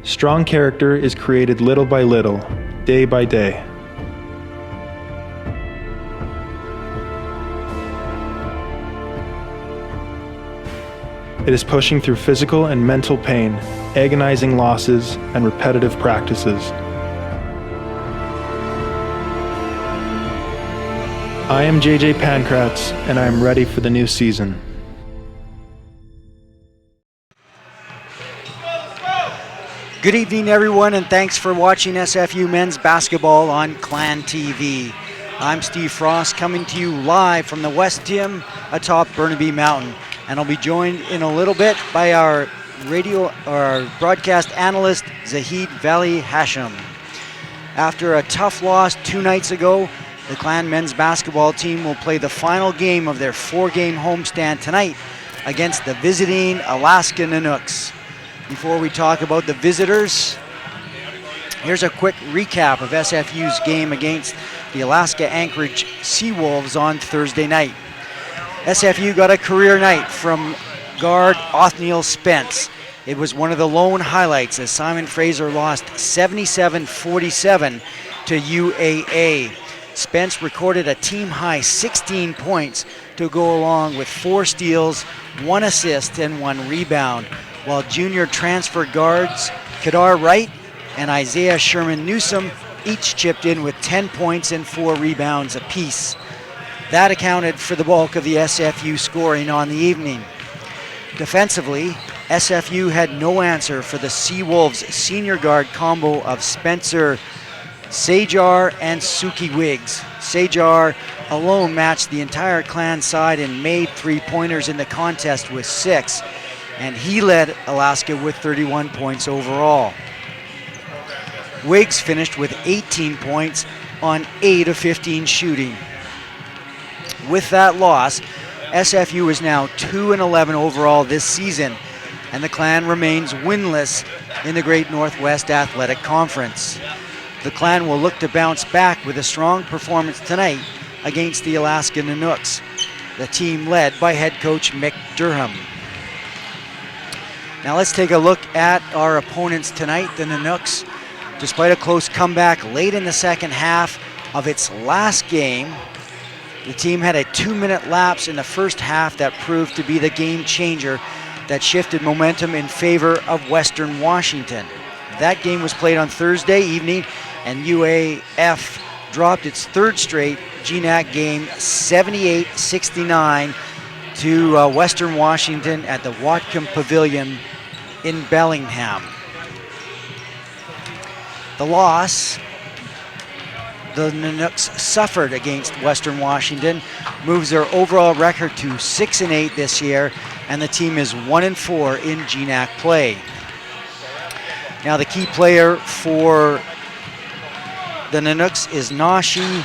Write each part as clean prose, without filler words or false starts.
Strong character is created little by little, day by day. It is pushing through physical and mental pain, agonizing losses, and repetitive practices. I am JJ Pankratz, and I am ready for the new season. Good evening, everyone, and thanks for watching SFU men's basketball on Clan TV. I'm Steve Frost, coming to you live from the West Gym atop Burnaby Mountain, and I'll be joined in a little bit by our broadcast analyst, Zahid Valley Hashim. After a tough loss 2 nights ago, the Clan men's basketball team will play the final game of their 4-game homestand tonight against the visiting Alaska Nanooks. Before we talk about the visitors, here's a quick recap of SFU's game against the Alaska Anchorage Seawolves on Thursday night. SFU got a career night from guard Othniel Spence. It was one of the lone highlights as Simon Fraser lost 77-47 to UAA. Spence recorded a team-high 16 points to go along with 4 steals, 1 assist, and 1 rebound, while junior transfer guards Kadar Wright and Isaiah Sherman Newsom each chipped in with 10 points and 4 rebounds apiece. That accounted for the bulk of the SFU scoring on the evening. Defensively, SFU had no answer for the Seawolves senior guard combo of Spencer Sajar and Suki Wiggs. Sajar alone matched the entire Clan side and made 3-pointers in the contest with 6, and he led Alaska with 31 points overall. Wiggs finished with 18 points on 8 of 15 shooting. With that loss, SFU is now 2-11 overall this season, and the Clan remains winless in the Great Northwest Athletic Conference. The Clan will look to bounce back with a strong performance tonight against the Alaska Nanooks, the team led by head coach Mick Durham. Now let's take a look at our opponents tonight, the Nanooks. Despite a close comeback late in the second half of its last game, the team had a 2-minute lapse in the first half that proved to be the game changer that shifted momentum in favor of Western Washington. That game was played on Thursday evening, and UAF dropped its 3rd straight GNAC game 78-69 to Western Washington at the Whatcom Pavilion in Bellingham. The loss the Nanooks suffered against Western Washington moves their overall record to 6-8 this year, and the team is 1-4 in GNAC play. Now the key player for the Nanooks is Nashi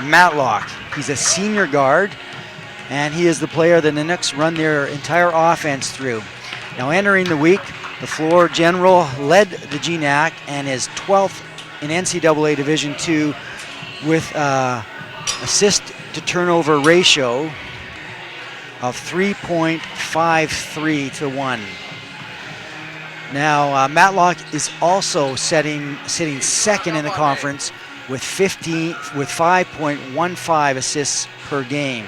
Matlock. He's a senior guard, and he is the player the Nanooks run their entire offense through. Now entering the week, the floor general led the GNAC and is 12th in NCAA Division II with assist to turnover ratio of 3.53 to 1. Now Matlock is also sitting second in the conference with 5.15 assists per game.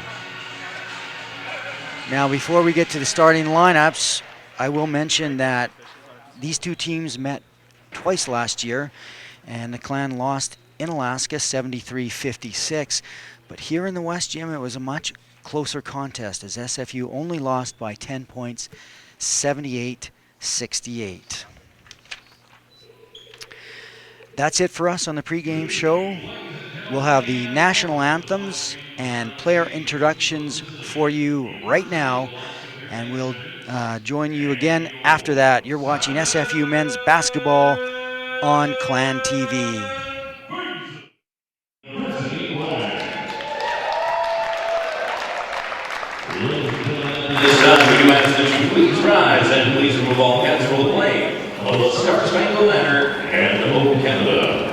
Now before we get to the starting lineups, I will mention that these two teams met twice last year, and the Clan lost in Alaska 73-56. But here in the West Gym, it was a much closer contest as SFU only lost by 10 points, 78-68. That's it for us on the pregame show. We'll have the national anthems and player introductions for you right now, and we'll join you again after that. You're watching SFU men's basketball on Clan TV. This time we ask that you please rise and please remove all caps for the play of the Star Spangled Banner and the Hope Canada.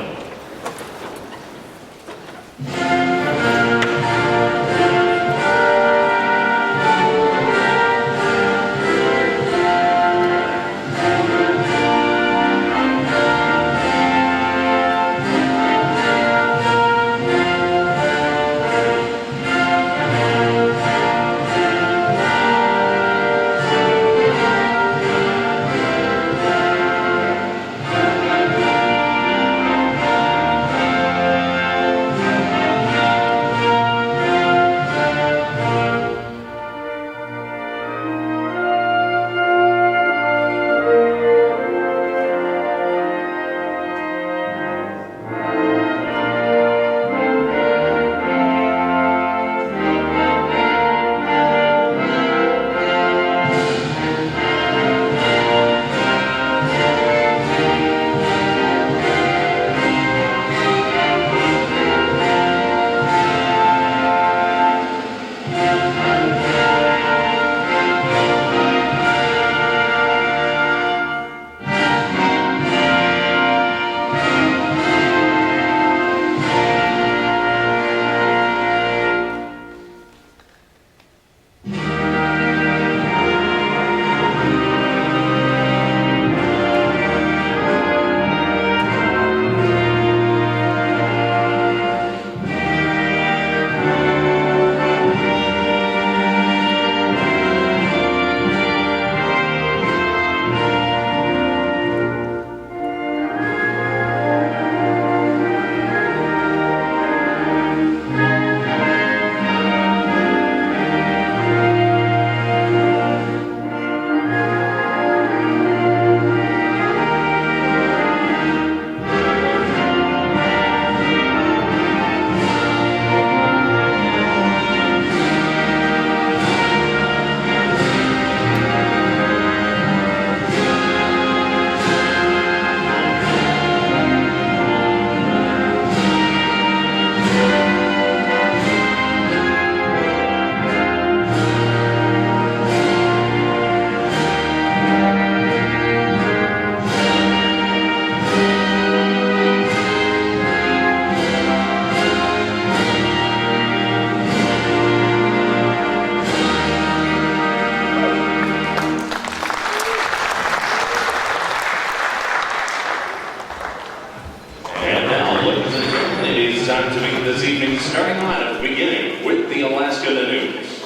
is time to meet this evening's starting lineup, beginning with the Alaska Nanooks.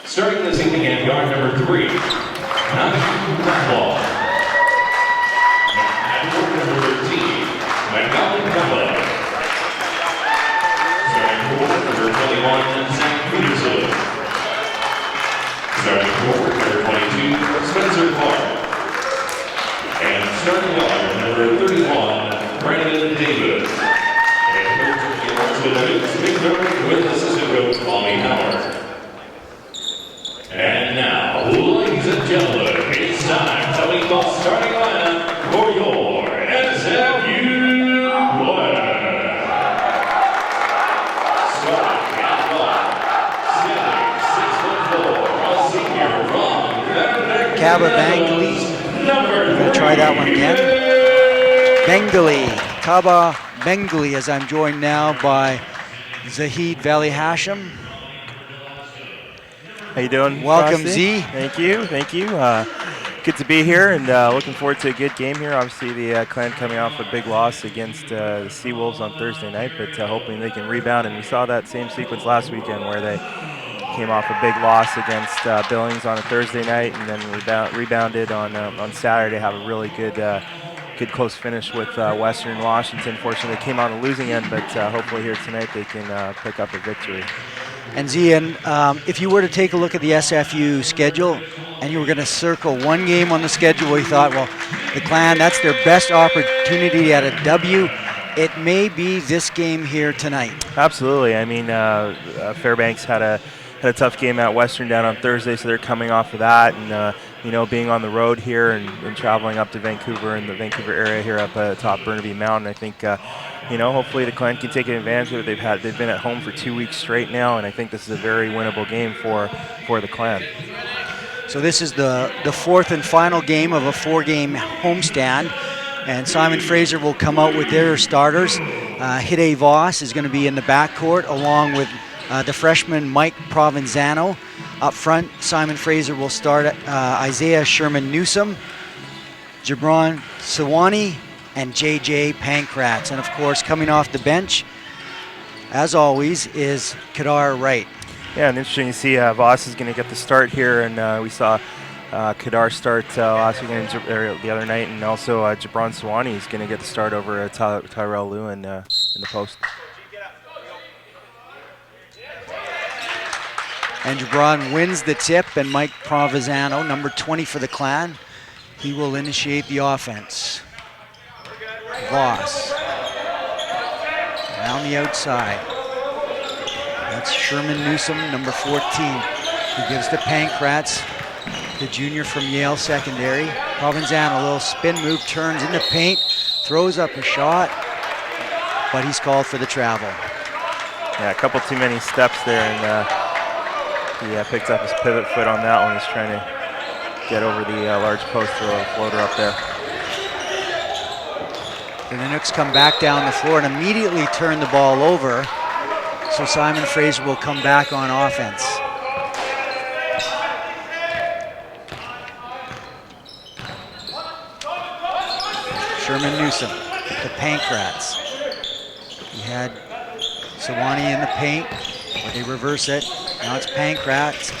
Starting this evening at yard number 3, Nanooks. At yard number 13, McDonald Kemba. Starting forward, number 21, Zach Peterson. Starting forward, number 22, Spencer Clark. And starting guard, number 31, Brandon Davis. And the Nanooks with assistant coach Tommy Howard. And now, ladies and gentlemen, it's time to meet the starting lineup for your SFU lineup. Starting at left, standing 6'4", a senior from Kaba Bengali. We're going to try that one again. Bengali, Kaba Bengali, as I'm joined now by Zahid Valley Hashem. How you doing? Welcome, Frosty? Z. Thank you. Good to be here, and looking forward to a good game here. Obviously, the Clan coming off a big loss against the Seawolves on Thursday night, but hoping they can rebound. And we saw that same sequence last weekend where they came off a big loss against Billings on a Thursday night, and then rebounded on Saturday. Have a really good close finish with Western Washington. Fortunately, they came on the losing end, but hopefully here tonight they can pick up a victory. And Zian, if you were to take a look at the SFU schedule and you were going to circle one game on the schedule where you thought, well, the Clan, that's their best opportunity at a W, it may be this game here tonight. Absolutely. I mean, Fairbanks had a tough game at Western down on Thursday, so they're coming off of that, and being on the road here and traveling up to Vancouver and the Vancouver area here up atop Burnaby Mountain, I think hopefully the Clan can take advantage of it. They've been at home for 2 weeks straight now, and I think this is a very winnable game for the Clan. So this is the fourth and final game of a 4-game homestand, and Simon Fraser will come out with their starters. Hide Voss is going to be in the backcourt along with the freshman Mike Provenzano. Up front, Simon Fraser will start Isaiah Sherman Newsom, Jabron Sawani, and JJ Pankratz. And of course, coming off the bench, as always, is Kadar Wright. Yeah, and interesting to see Voss is going to get the start here, and we saw Kadar start last weekend the other night, and also Jabron Sawani is going to get the start over Tyrell Lewin in the post. And Jabron wins the tip, and Mike Provenzano, number 20 for the Clan, he will initiate the offense. Voss around the outside. That's Sherman Newsom, number 14, who gives to Pankratz, the junior from Yale Secondary. Provenzano, a little spin move, turns in the paint, throws up a shot, but he's called for the travel. Yeah, a couple too many steps there, and he picked up his pivot foot on that one. He's trying to get over the large post, throw a floater up there. The Nanooks come back down the floor and immediately turn the ball over. So Simon Fraser will come back on offense. Sherman Newsom to Pankratz. He had Sawani in the paint, but they reverse it. Now it's Pankratz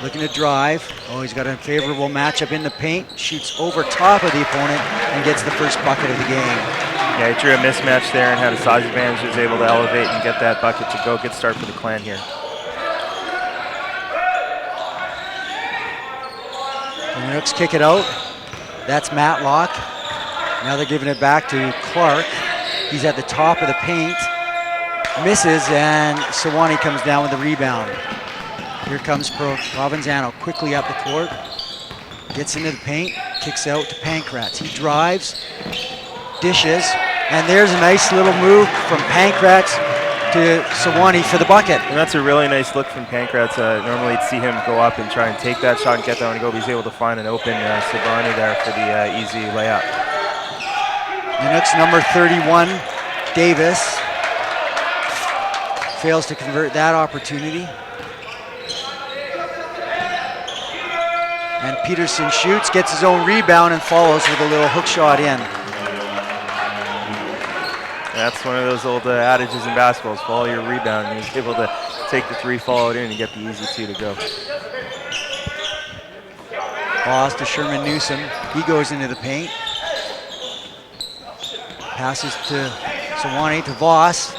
looking to drive. Oh, he's got a favorable matchup in the paint. Shoots over top of the opponent and gets the first bucket of the game. Yeah, he drew a mismatch there and had a size advantage. He was able to elevate and get that bucket to go. Good start for the Clan here. The Nanooks kick it out. That's Matlock. Now they're giving it back to Clark. He's at the top of the paint. Misses, and Sawani comes down with the rebound. Here comes Provenzano quickly up the court. Gets into the paint, kicks out to Pankratz. He drives, dishes, and there's a nice little move from Pankratz to Sawani for the bucket. And that's a really nice look from Pankratz. Normally you'd see him go up and try and take that shot and get that one to go, but he's able to find an open Sawani there for the easy layup. Nanooks number 31, Davis, fails to convert that opportunity. And Peterson shoots, gets his own rebound, and follows with a little hook shot in. That's one of those old adages in basketball, is follow your rebound. And he was able to take the 3, follow it in, and get the easy 2 to go. Boss to Sherman Newsom. He goes into the paint. Passes to Sewanee to Voss.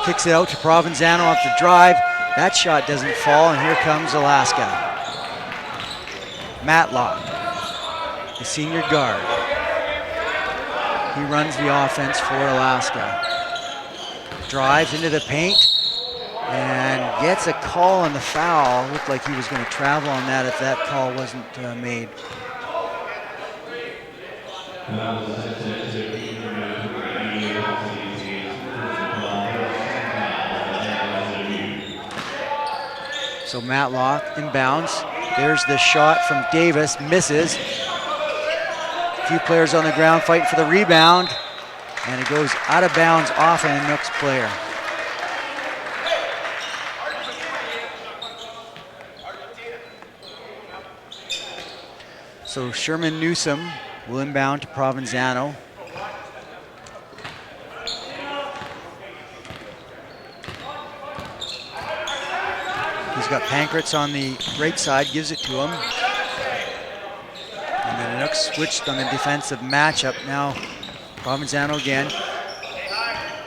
Kicks it out to Provenzano off the drive. That shot doesn't fall, and here comes Alaska. Matlock, the senior guard. He runs the offense for Alaska. Drives into the paint and gets a call on the foul. Looked like he was going to travel on that if that call wasn't made. So Matlock inbounds. There's the shot from Davis, misses. A few players on the ground fighting for the rebound, and it goes out of bounds off a Nanooks player. So Sherman Newsom will inbound to Provenzano. He's got Pankratz on the right side, gives it to him. And then Nanooks switched on the defensive matchup. Now Provenzano again.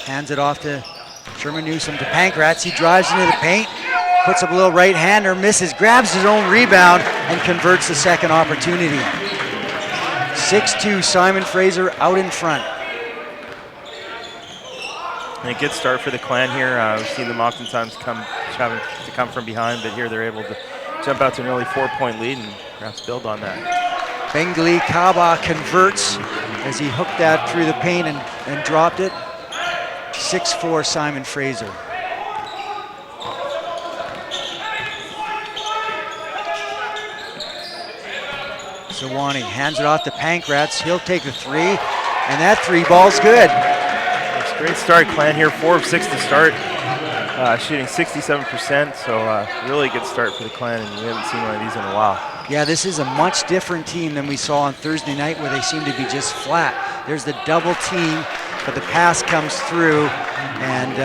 Hands it off to Sherman Newsom to Pankratz. He drives into the paint, puts up a little right-hander, misses, grabs his own rebound, and converts the second opportunity. 6-2 Simon Fraser out in front. And a good start for the Clan here. We've seen them oftentimes having to come from behind, but here they're able to jump out to an early 4-point lead and perhaps build on that. Bengali Kaba converts as he hooked that through the paint and dropped it. 6-4 Simon Fraser. Sewanee hands it off to Pankratz. He'll take the 3, and that 3 ball's good. It's a great start, Clan here, 4 of 6 to start. Shooting 67%, so really good start for the Clan, and we haven't seen one of these in a while. Yeah, this is a much different team than we saw on Thursday night where they seem to be just flat. There's the double team, but the pass comes through, and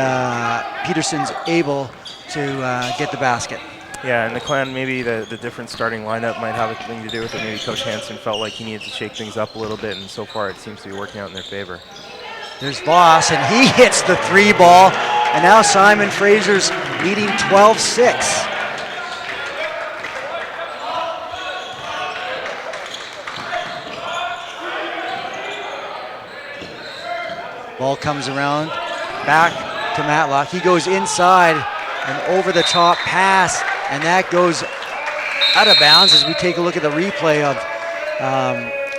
Peterson's able to get the basket. Yeah, and the Clan, maybe the different starting lineup might have a thing to do with it. Maybe Coach Hansen felt like he needed to shake things up a little bit, and so far it seems to be working out in their favor. There's Voss, and he hits the 3 ball, and now Simon Fraser's leading 12-6. Ball comes around, back to Matlock. He goes inside, and over the top pass, and that goes out of bounds as we take a look at the replay of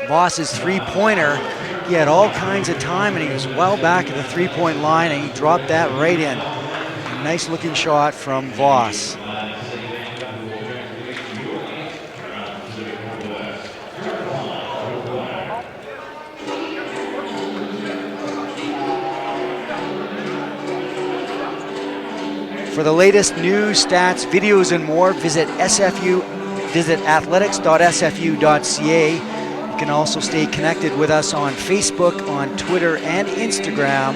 Voss's 3-pointer. He had all kinds of time, and he was well back at the 3-point line, and he dropped that right in. Nice looking shot from Voss. For the latest news, stats, videos, and more, visit athletics.sfu.ca. You can also stay connected with us on Facebook, on Twitter, and Instagram.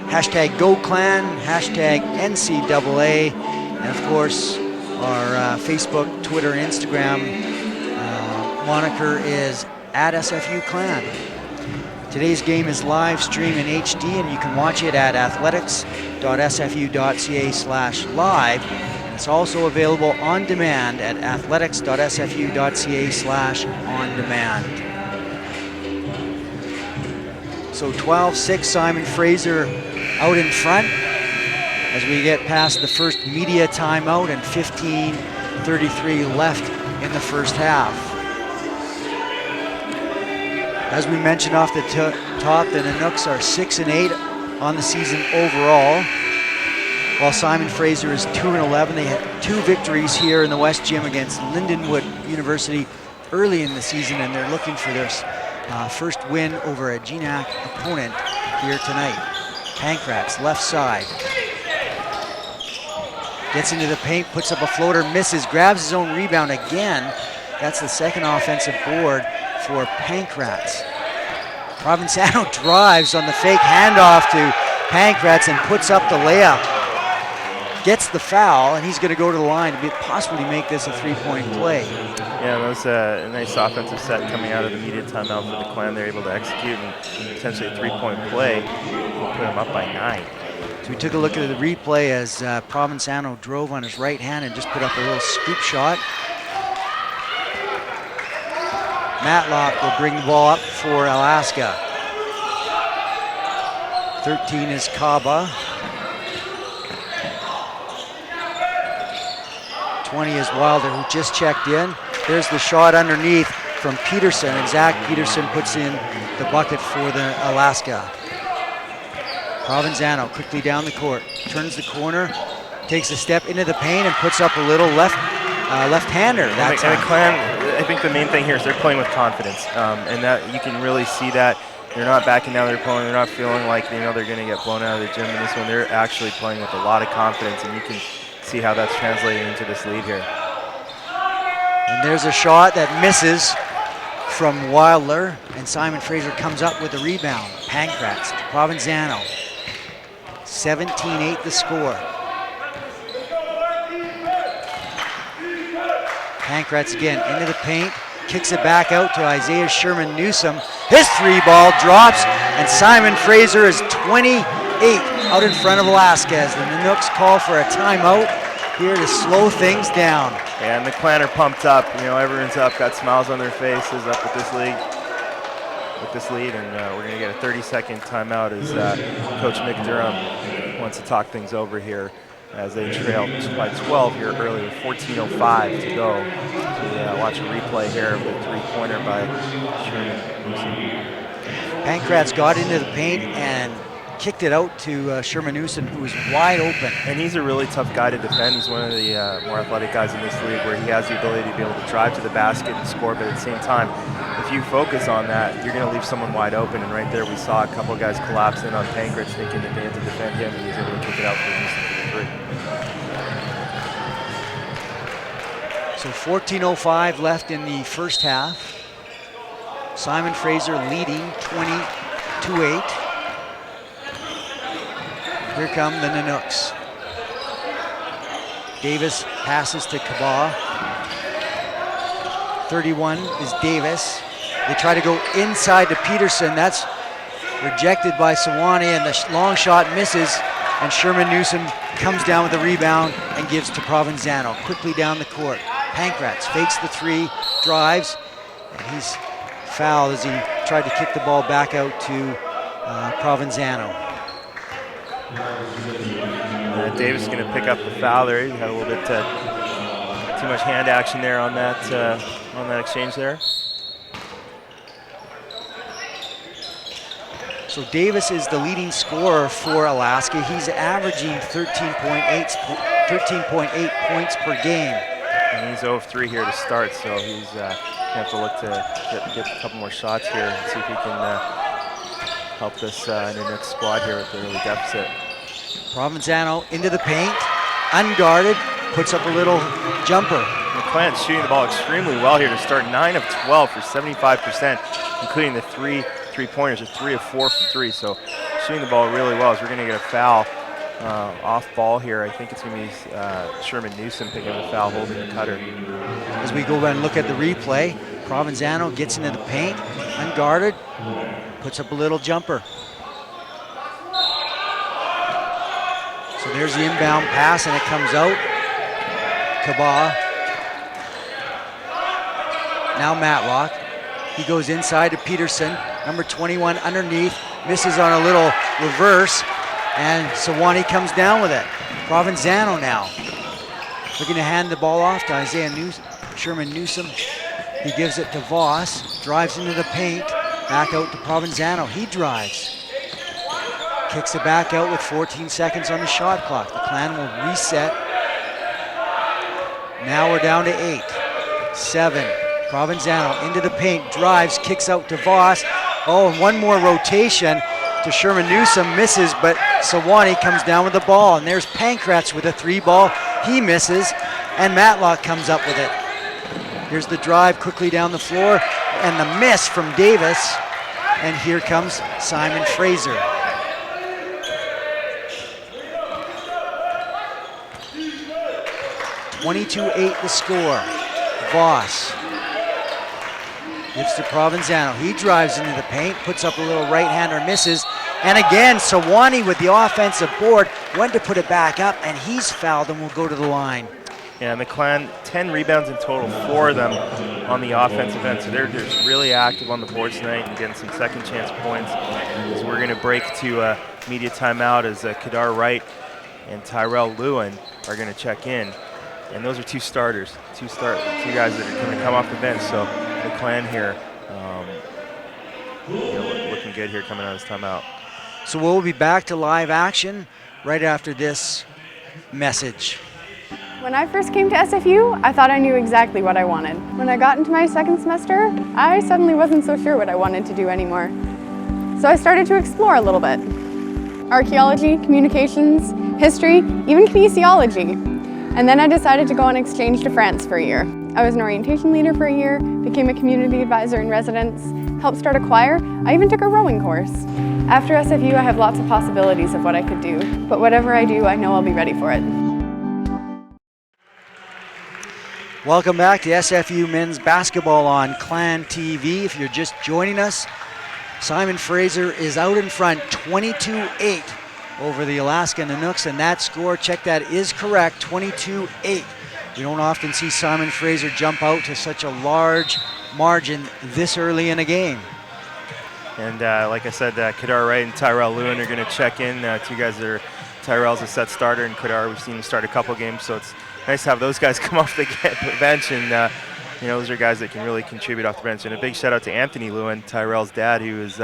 Hashtag GoClan, hashtag NCAA, and of course, our Facebook, Twitter, Instagram moniker is @SFUClan. Today's game is live streamed in HD, and you can watch it at athletics.sfu.ca/live. And it's also available on demand at athletics.sfu.ca/on-demand. So 12-6 Simon Fraser out in front as we get past the first media timeout and 15:33 left in the first half. As we mentioned off the top, the Nanooks are 6-8 on the season overall, while Simon Fraser is 2-11. They had 2 victories here in the West Gym against Lindenwood University early in the season, and they're looking for their first win over a GNAC opponent here tonight. Pankratz, left side. Gets into the paint, puts up a floater, misses, grabs his own rebound again. That's the second offensive board for Pankratz. Provenzano drives on the fake handoff to Pankratz and puts up the layup. Gets the foul, and he's going to go to the line to possibly make this a three-point play. Yeah, that was a nice offensive set coming out of the immediate timeout for the Clan. They're able to execute and potentially a three-point play and put them up by 9. So we took a look at the replay as Provenzano drove on his right hand and just put up a little scoop shot. Matlock will bring the ball up for Alaska. 13 is Kaba. 20 is Wilder, who just checked in. There's the shot underneath from Peterson, and Zach Peterson puts in the bucket for the Alaska. Provenzano quickly down the court, turns the corner, takes a step into the paint and puts up a little left-hander. And the Clan, I think the main thing here is they're playing with confidence, and that you can really see that. They're not backing down their opponent. They're not feeling like they're going to get blown out of the gym in this one. They're actually playing with a lot of confidence, and you can see how that's translating into this lead here. And there's a shot that misses from Wilder, and Simon Fraser comes up with a rebound. Pankratz to Provenzano. 17-8 the score. Pankratz again into the paint, kicks it back out to Isaiah Sherman Newsom. His three ball drops, and Simon Fraser is 28 out in front of Velasquez. The Nanooks call for a timeout here to slow things down. Yeah, and the Clan are pumped up. You know, everyone's up, got smiles on their faces up with this lead. And we're going to get a 30-second timeout as Coach Mick Durham wants to talk things over here as they trail by 12 here earlier, 14:05 to go. So watch a replay here of the three-pointer by Sherman. Pankratz got into the paint and kicked it out to Sherman Newsom, who was wide open. And he's a really tough guy to defend. He's one of the more athletic guys in this league where he has the ability to be able to drive to the basket and score, but at the same time, if you focus on that, you're going to leave someone wide open. And right there we saw a couple of guys collapse in on Pankratz thinking that they had to defend him, and he's able to kick it out for Newsom for the three. So 14:05 left in the first half. Simon Fraser leading 20-8. Here come the Nanooks. Davis passes to Kaba. 31 is Davis. They try to go inside to Peterson. That's rejected by Sewanee, and the long shot misses, and Sherman Newsom comes down with the rebound and gives to Provenzano. Quickly down the court. Pankratz fakes the three, drives, and he's fouled as he tried to kick the ball back out to Provenzano. Davis is going to pick up the foul there. He had a little bit too much hand action there on that exchange there. So Davis is the leading scorer for Alaska. He's averaging 13.8 points per game. And he's 0 of 3 here to start, so he's going to have to look to get a couple more shots here and see if he can help this Nanooks squad here with the early deficit. Provenzano into the paint, unguarded, puts up a little jumper. The Clan's shooting the ball extremely well here to start. 9 of 12 for 75%, including the three-pointers, or 3 of 4 from 3. So shooting the ball really well as we're going to get a foul off ball here. I think it's going to be Sherman Newsom picking up a foul, holding the cutter. As we go and look at the replay, Provenzano gets into the paint, unguarded, puts up a little jumper. So there's the inbound pass, and it comes out. Kaba. Now Matlock. He goes inside to Peterson. Number 21 underneath. Misses on a little reverse. And Sewanee comes down with it. Provenzano now. Looking to hand the ball off to Sherman Newsom. He gives it to Voss. Drives into the paint. Back out to Provenzano. He drives. Kicks it back out with 14 seconds on the shot clock. The Clan will reset. Now we're down to 8. 7. Provenzano into the paint, drives, kicks out to Voss. Oh, and one more rotation to Sherman Newsom, misses, but Sewanee comes down with the ball. And there's Pankratz with a 3-ball. He misses, and Matlock comes up with it. Here's the drive quickly down the floor, and the miss from Davis. And here comes Simon Fraser. (22-8) the score. Voss gives to Provenzano. He drives into the paint, puts up a little right-hander, misses. And again, Sewanee with the offensive board went to put it back up, and he's fouled and will go to the line. Yeah, and the Clan, 10 rebounds in total, 4 of them on the offensive end. So they're just really active on the boards tonight and getting some second chance points. So we're going to break to media timeout as Kadar Wright and Tyrell Lewin are going to check in. And those are two starters, two guys that are going to come off the bench. So the Clan here, looking good here coming out of this timeout. So we'll be back to live action right after this message. When I first came to SFU, I thought I knew exactly what I wanted. When I got into my second semester, I suddenly wasn't so sure what I wanted to do anymore. So I started to explore a little bit. Archaeology, communications, history, even kinesiology. And then I decided to go on exchange to France for a year. I was an orientation leader for a year, became a community advisor in residence, helped start a choir. I even took a rowing course. After SFU, I have lots of possibilities of what I could do, but whatever I do, I know I'll be ready for it. Welcome back to SFU men's basketball on Clan TV. If you're just joining us, Simon Fraser is out in front, 22-8 over the Alaska Nanooks, and that score, check that, is correct, 22-8. We don't often see Simon Fraser jump out to such a large margin this early in a game. And like I said, Kadar Wright and Tyrell Lewin are going to check in. Two guys that are, Tyrell's a set starter, and Kadar, we've seen him start a couple games, so it's nice to have those guys come off the bench, and those are guys that can really contribute off the bench. And a big shout out to Anthony Lewin, Tyrell's dad, who is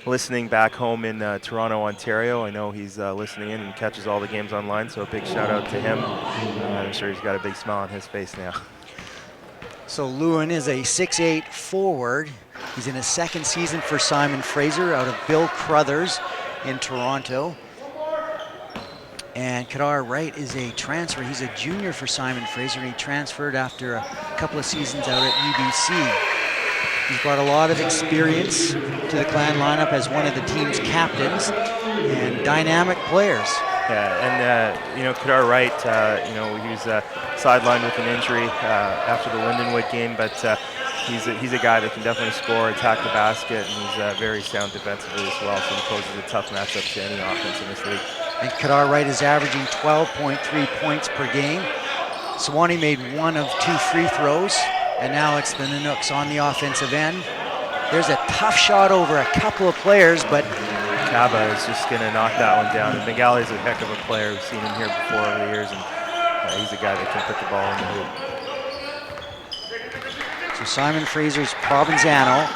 listening back home in Toronto, Ontario. I know he's listening in and catches all the games online, so a big shout out to him. I'm sure he's got a big smile on his face now. So Lewin is a 6'8" forward. He's in his second season for Simon Fraser out of Bill Crothers in Toronto. And Kadar Wright is a transfer. He's a junior for Simon Fraser, and he transferred after a couple of seasons out at UBC. He's brought a lot of experience to the Clan lineup as one of the team's captains and dynamic players. Yeah, and Kadar Wright, he was sidelined with an injury after the Lindenwood game, but he's a guy that can definitely score, attack the basket, and he's very sound defensively as well, so he poses a tough matchup to any offense in this league. And Kadar Wright is averaging 12.3 points per game. Sewanee made 1 of 2 free throws, and now it's the Nanooks on the offensive end. There's a tough shot over a couple of players, but Kaba is just going to knock that one down. And Bengali is a heck of a player. We've seen him here before over the years, and he's a guy that can put the ball in the hoop. So Simon Fraser's Provenzano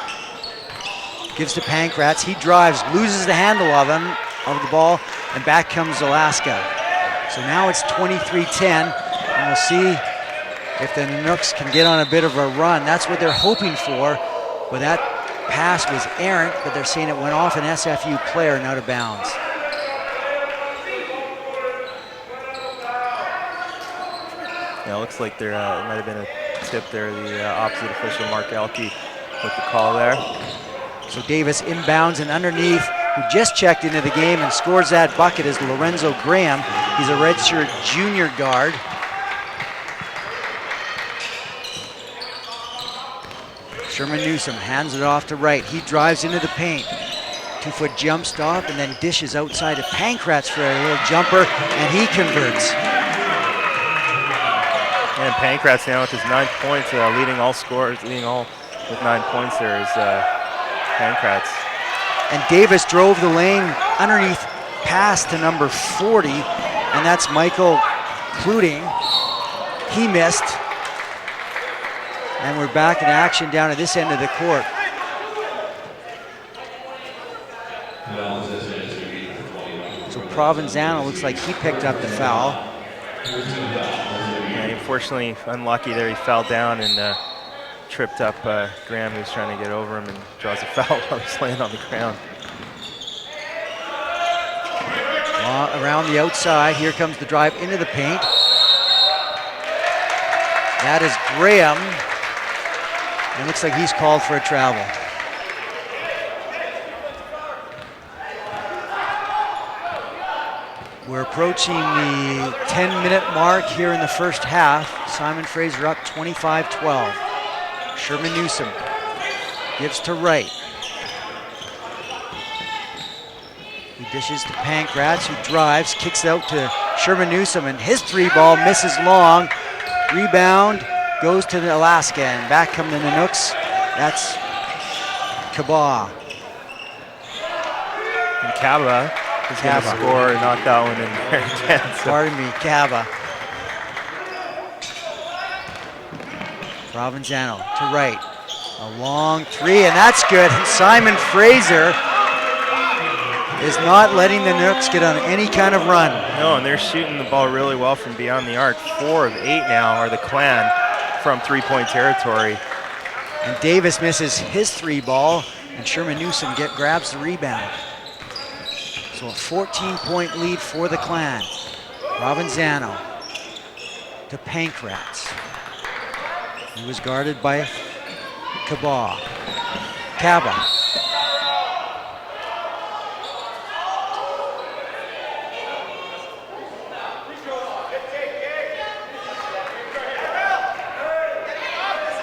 gives to Pankratz. He drives, loses the handle of the ball, and back comes Alaska. So now it's 23-10, and we'll see if the Nanooks can get on a bit of a run. That's what they're hoping for, but that pass was errant, but they're saying it went off an SFU player and out of bounds. Yeah, it looks like there might have been a tip there, the opposite official, Mark Elke, with the call there. So Davis inbounds, and underneath, who just checked into the game and scores that bucket, is Lorenzo Graham. He's a redshirt junior guard. Sherman Newsom hands it off to Wright. He drives into the paint. 2-foot jump stop, and then dishes outside to Pankratz for a little jumper, and he converts. And Pankratz now with his 9 points, leading all scorers, leading all with 9 points there is Pankratz. And Davis drove the lane underneath pass to number 40, and that's Michael Cluting. He missed. And we're back in action down at this end of the court. So Provenzano looks like he picked up the foul. Yeah, unfortunately, unlucky there, he fell down and tripped up Graham, who's trying to get over him, and draws a foul while he's laying on the ground. Around the outside, here comes the drive into the paint. That is Graham. It looks like he's called for a travel. We're approaching the 10-minute mark here in the first half. Simon Fraser up 25-12. Sherman Newsom gives to Wright. He dishes to Pankratz, who drives, kicks out to Sherman Newsom, and his 3-ball misses long. Rebound goes to the Alaska, and back come the Nanooks. That's Kaba. And Kaba is going to score and knock that one in there again. So. Pardon me, Kaba. Provenzano to Wright. A long 3, and that's good. And Simon Fraser is not letting the Nanooks get on any kind of run. No, and they're shooting the ball really well from beyond the arc. 4 of 8 now are the Clan from 3-point territory. And Davis misses his 3-ball, and Sherman Newsom grabs the rebound. So a 14-point lead for the Clan. Provenzano to Pankratz. He was guarded by Kaba.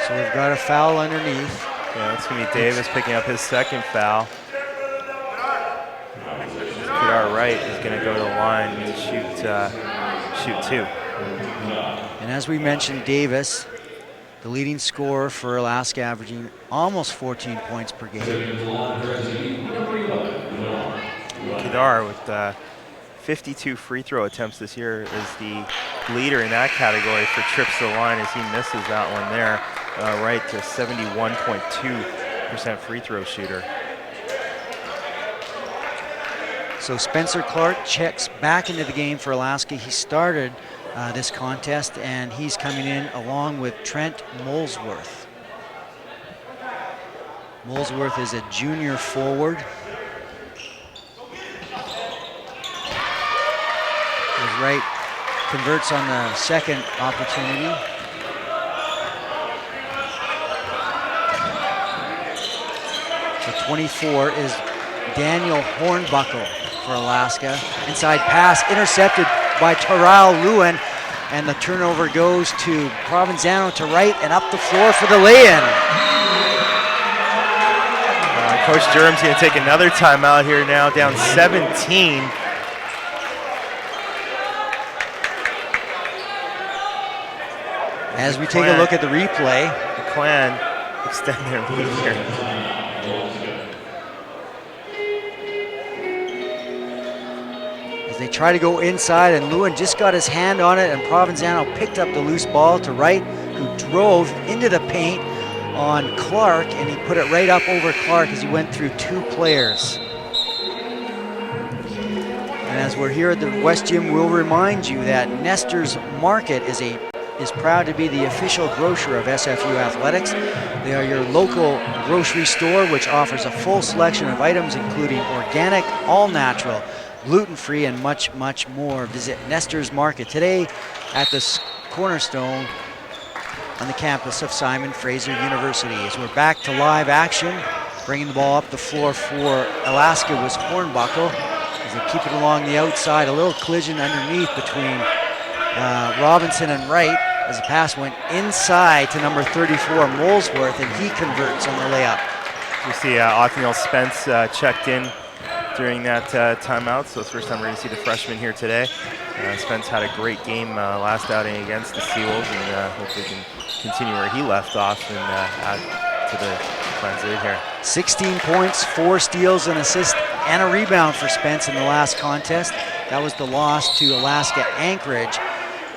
So we've got a foul underneath. Yeah, that's going to be Davis picking up his 2nd foul. Kadar Wright is going to go to the line and shoot 2. And as we mentioned, Davis, the leading scorer for Alaska, averaging almost 14 points per game. Kadar with 52 free throw attempts this year is the leader in that category for trips to the line as he misses that one there. Right to 71.2% free throw shooter. So Spencer Clark checks back into the game for Alaska. He started this contest, and he's coming in along with Trent Molesworth. Molesworth is a junior forward. As Wright converts on the second opportunity. So 24 is Daniel Hornbuckle for Alaska. Inside pass intercepted by Tyrell Lewin, and the turnover goes to Provenzano to Wright and up the floor for the lay-in. Coach Durham's going to take another timeout here now, down 17. As we take a look at the replay, the Clan extend their lead here. As they try to go inside, and Lewin just got his hand on it, and Provenzano picked up the loose ball to Wright, who drove into the paint on Clark, and he put it right up over Clark as he went through 2 players. And as we're here at the West Gym, we'll remind you that Nestor's Market is proud to be the official grocer of SFU Athletics. They are your local grocery store, which offers a full selection of items, including organic, all-natural, gluten-free, and much, much more. Visit Nestor's Market today at the Cornerstone on the campus of Simon Fraser University. As we're back to live action, bringing the ball up the floor for Alaska was Hornbuckle. As they keep it along the outside, a little collision underneath between Robinson and Wright as the pass went inside to number 34, Molesworth, and he converts on the layup. You see Othniel Spence checked in during that timeout, so it's the first time we're going to see the freshman here today. Spence had a great game last outing against the Seawolves, and hopefully can continue where he left off and add to the Clan's lead here. 16 points, 4 steals, an assist, and a rebound for Spence in the last contest. That was the loss to Alaska Anchorage,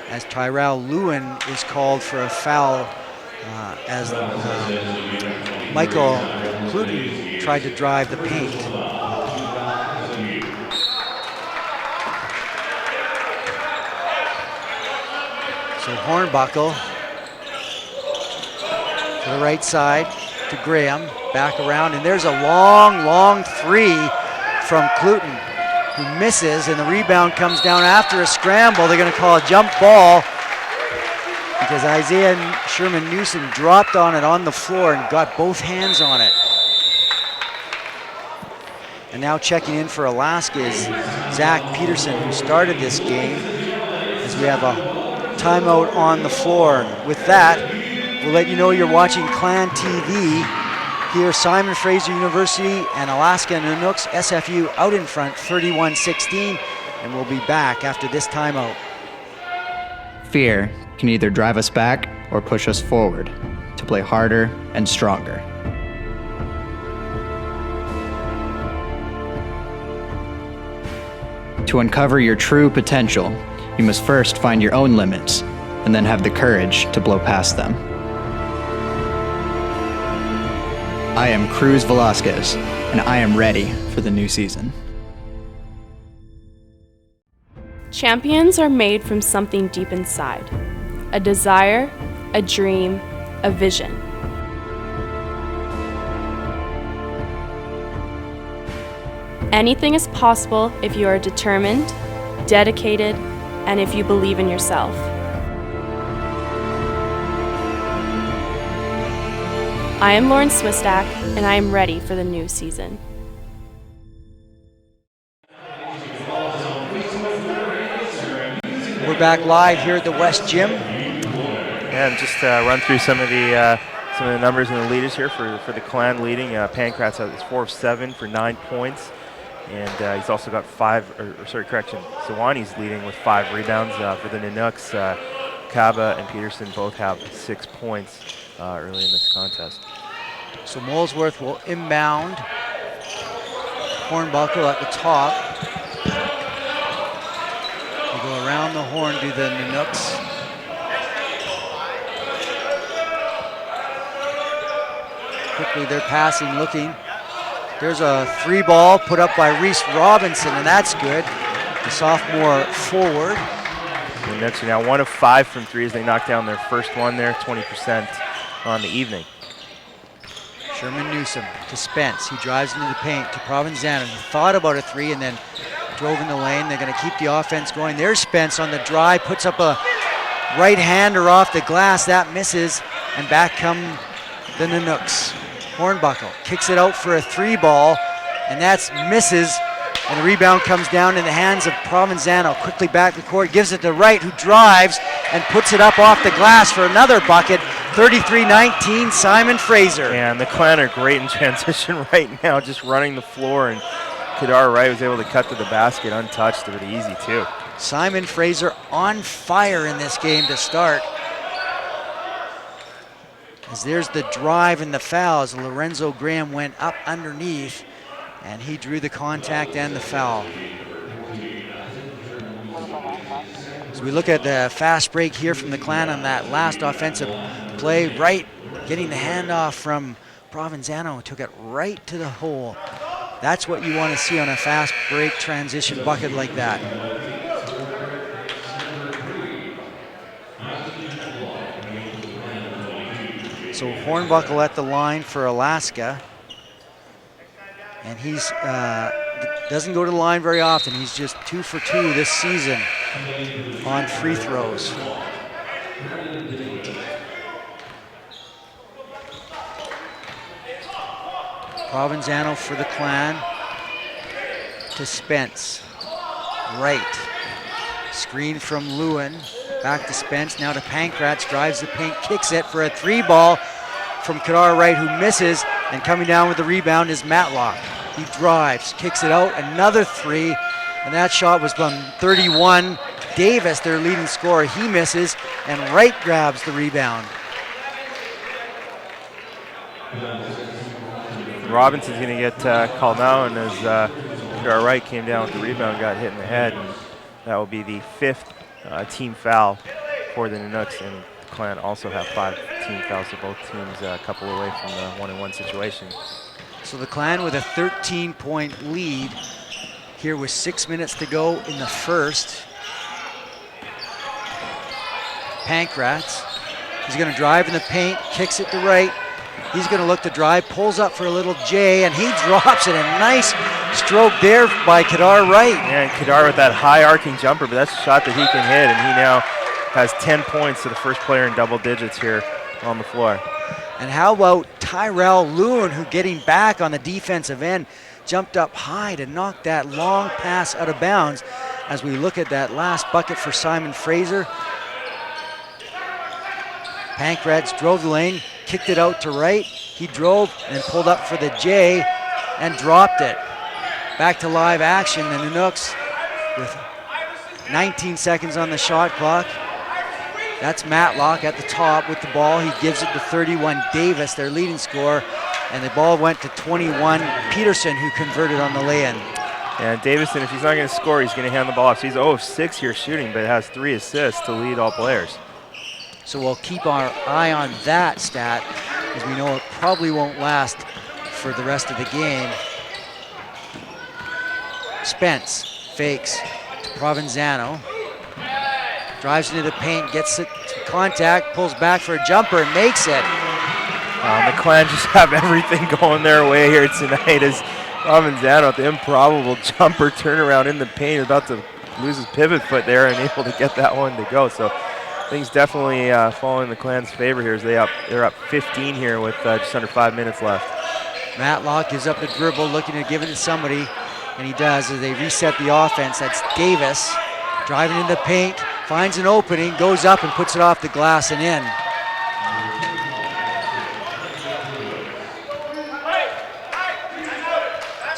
as Tyrell Lewin is called for a foul as Michael Cluten tried to drive the paint. So Hornbuckle to the right side to Graham, back around, and there's a long, long 3 from Cluten, who misses, and the rebound comes down after a scramble. They're going to call a jump ball because Isaiah Sherman Newsom dropped on it on the floor and got both hands on it. And now checking in for Alaska is Zach Peterson, who started this game, as we have a timeout on the floor. With that, we'll let you know you're watching Clan TV. Here, Simon Fraser University and Alaska Nanooks, SFU out in front, 31-16, and we'll be back after this timeout. Fear can either drive us back or push us forward to play harder and stronger. To uncover your true potential, you must first find your own limits and then have the courage to blow past them. I am Cruz Velasquez, and I am ready for the new season. Champions are made from something deep inside. A desire, a dream, a vision. Anything is possible if you are determined, dedicated, and if you believe in yourself. I am Lauren Swistak, and I am ready for the new season. We're back live here at the West Gym. And just run through some of the numbers and the leaders here for the Clan leading. Pankratz is 4 of 7 for 9 points, and he's also got Sawani's leading with 5 rebounds. For the Nanooks, Kaba and Peterson both have 6 points early in this contest. So Molesworth will inbound. Hornbuckle at the top. They go around the horn to the Nanooks. Quickly they're passing, looking. There's a 3 ball put up by Reese Robinson, and that's good. The sophomore forward. The Nanooks are now 1 of 5 from 3 as they knock down their first one there, 20% on the evening. Sherman Newsom to Spence. He drives into the paint to Provenzano. He thought about a 3 and then drove in the lane. They're going to keep the offense going. There's Spence on the drive, puts up a right-hander off the glass. That misses, and back come the Nanooks. Hornbuckle kicks it out for a 3 ball, and that's misses, and the rebound comes down in the hands of Provenzano. Quickly back the court, gives it to Wright, who drives and puts it up off the glass for another bucket. 33-19, Simon Fraser. And the Clan are great in transition right now, just running the floor, and Kadar Wright was able to cut to the basket untouched, but easy too. Simon Fraser on fire in this game to start. As there's the drive and the foul as Lorenzo Graham went up underneath, and he drew the contact and the foul. As we look at the fast break here from the Clan on that last offensive play, Wright getting the handoff from Provenzano, took it right to the hole. That's what you want to see on a fast break transition bucket like that. So Hornbuckle at the line for Alaska. And he's doesn't go to the line very often. He's just 2 for 2 this season on free throws. Provenzano for the Clan to Spence. Right. Screen from Lewin. Back to Spence, now to Pankratz, drives the paint, kicks it for a 3 ball from Kadar Wright, who misses, and coming down with the rebound is Matlock. He drives, kicks it out, another 3, and that shot was from 31. Davis, their leading scorer, he misses, and Wright grabs the rebound. Robinson's going to get called now, and as Kadar Wright came down with the rebound, got hit in the head, and that will be the 5th team foul for the Nanooks, and the Clan also have 5 team fouls, so both teams a couple away from the 1-on-1 situation. So the Clan with a 13-point lead here with 6 minutes to go in the first. Pankratz, he's going to drive in the paint, kicks it to Wright. He's going to look to drive, pulls up for a little J, and he drops it. A nice stroke there by Kadar Wright. Yeah, and Kadar with that high arcing jumper, but that's a shot that he can hit, and he now has 10 points to the first player in double digits here on the floor. And how about Tyrell Lewin, who getting back on the defensive end, jumped up high to knock that long pass out of bounds. As we look at that last bucket for Simon Fraser, Pankratz drove the lane, kicked it out to right. He drove and pulled up for the J and dropped it. Back to live action, the Nanooks with 19 seconds on the shot clock. That's Matlock at the top with the ball. He gives it to 31 Davis, their leading scorer, and the ball went to 21 Peterson, who converted on the lay-in. And Davison, if he's not going to score, he's going to hand the ball off. So he's 0 of 6 here shooting, but has 3 assists to lead all players. So we'll keep our eye on that stat, because we know it probably won't last for the rest of the game. Spence fakes to Provenzano. Drives into the paint, gets it to contact, pulls back for a jumper and makes it. The Clan just have everything going their way here tonight as Provenzano with the improbable jumper turnaround in the paint, about to lose his pivot foot there and able to get that one to go. So things definitely fall in the Clan's favor here as they're up 15 here with just under 5 minutes left. Matlock gives up the dribble, looking to give it to somebody, and he does as they reset the offense. That's Davis driving in the paint, finds an opening, goes up and puts it off the glass and in.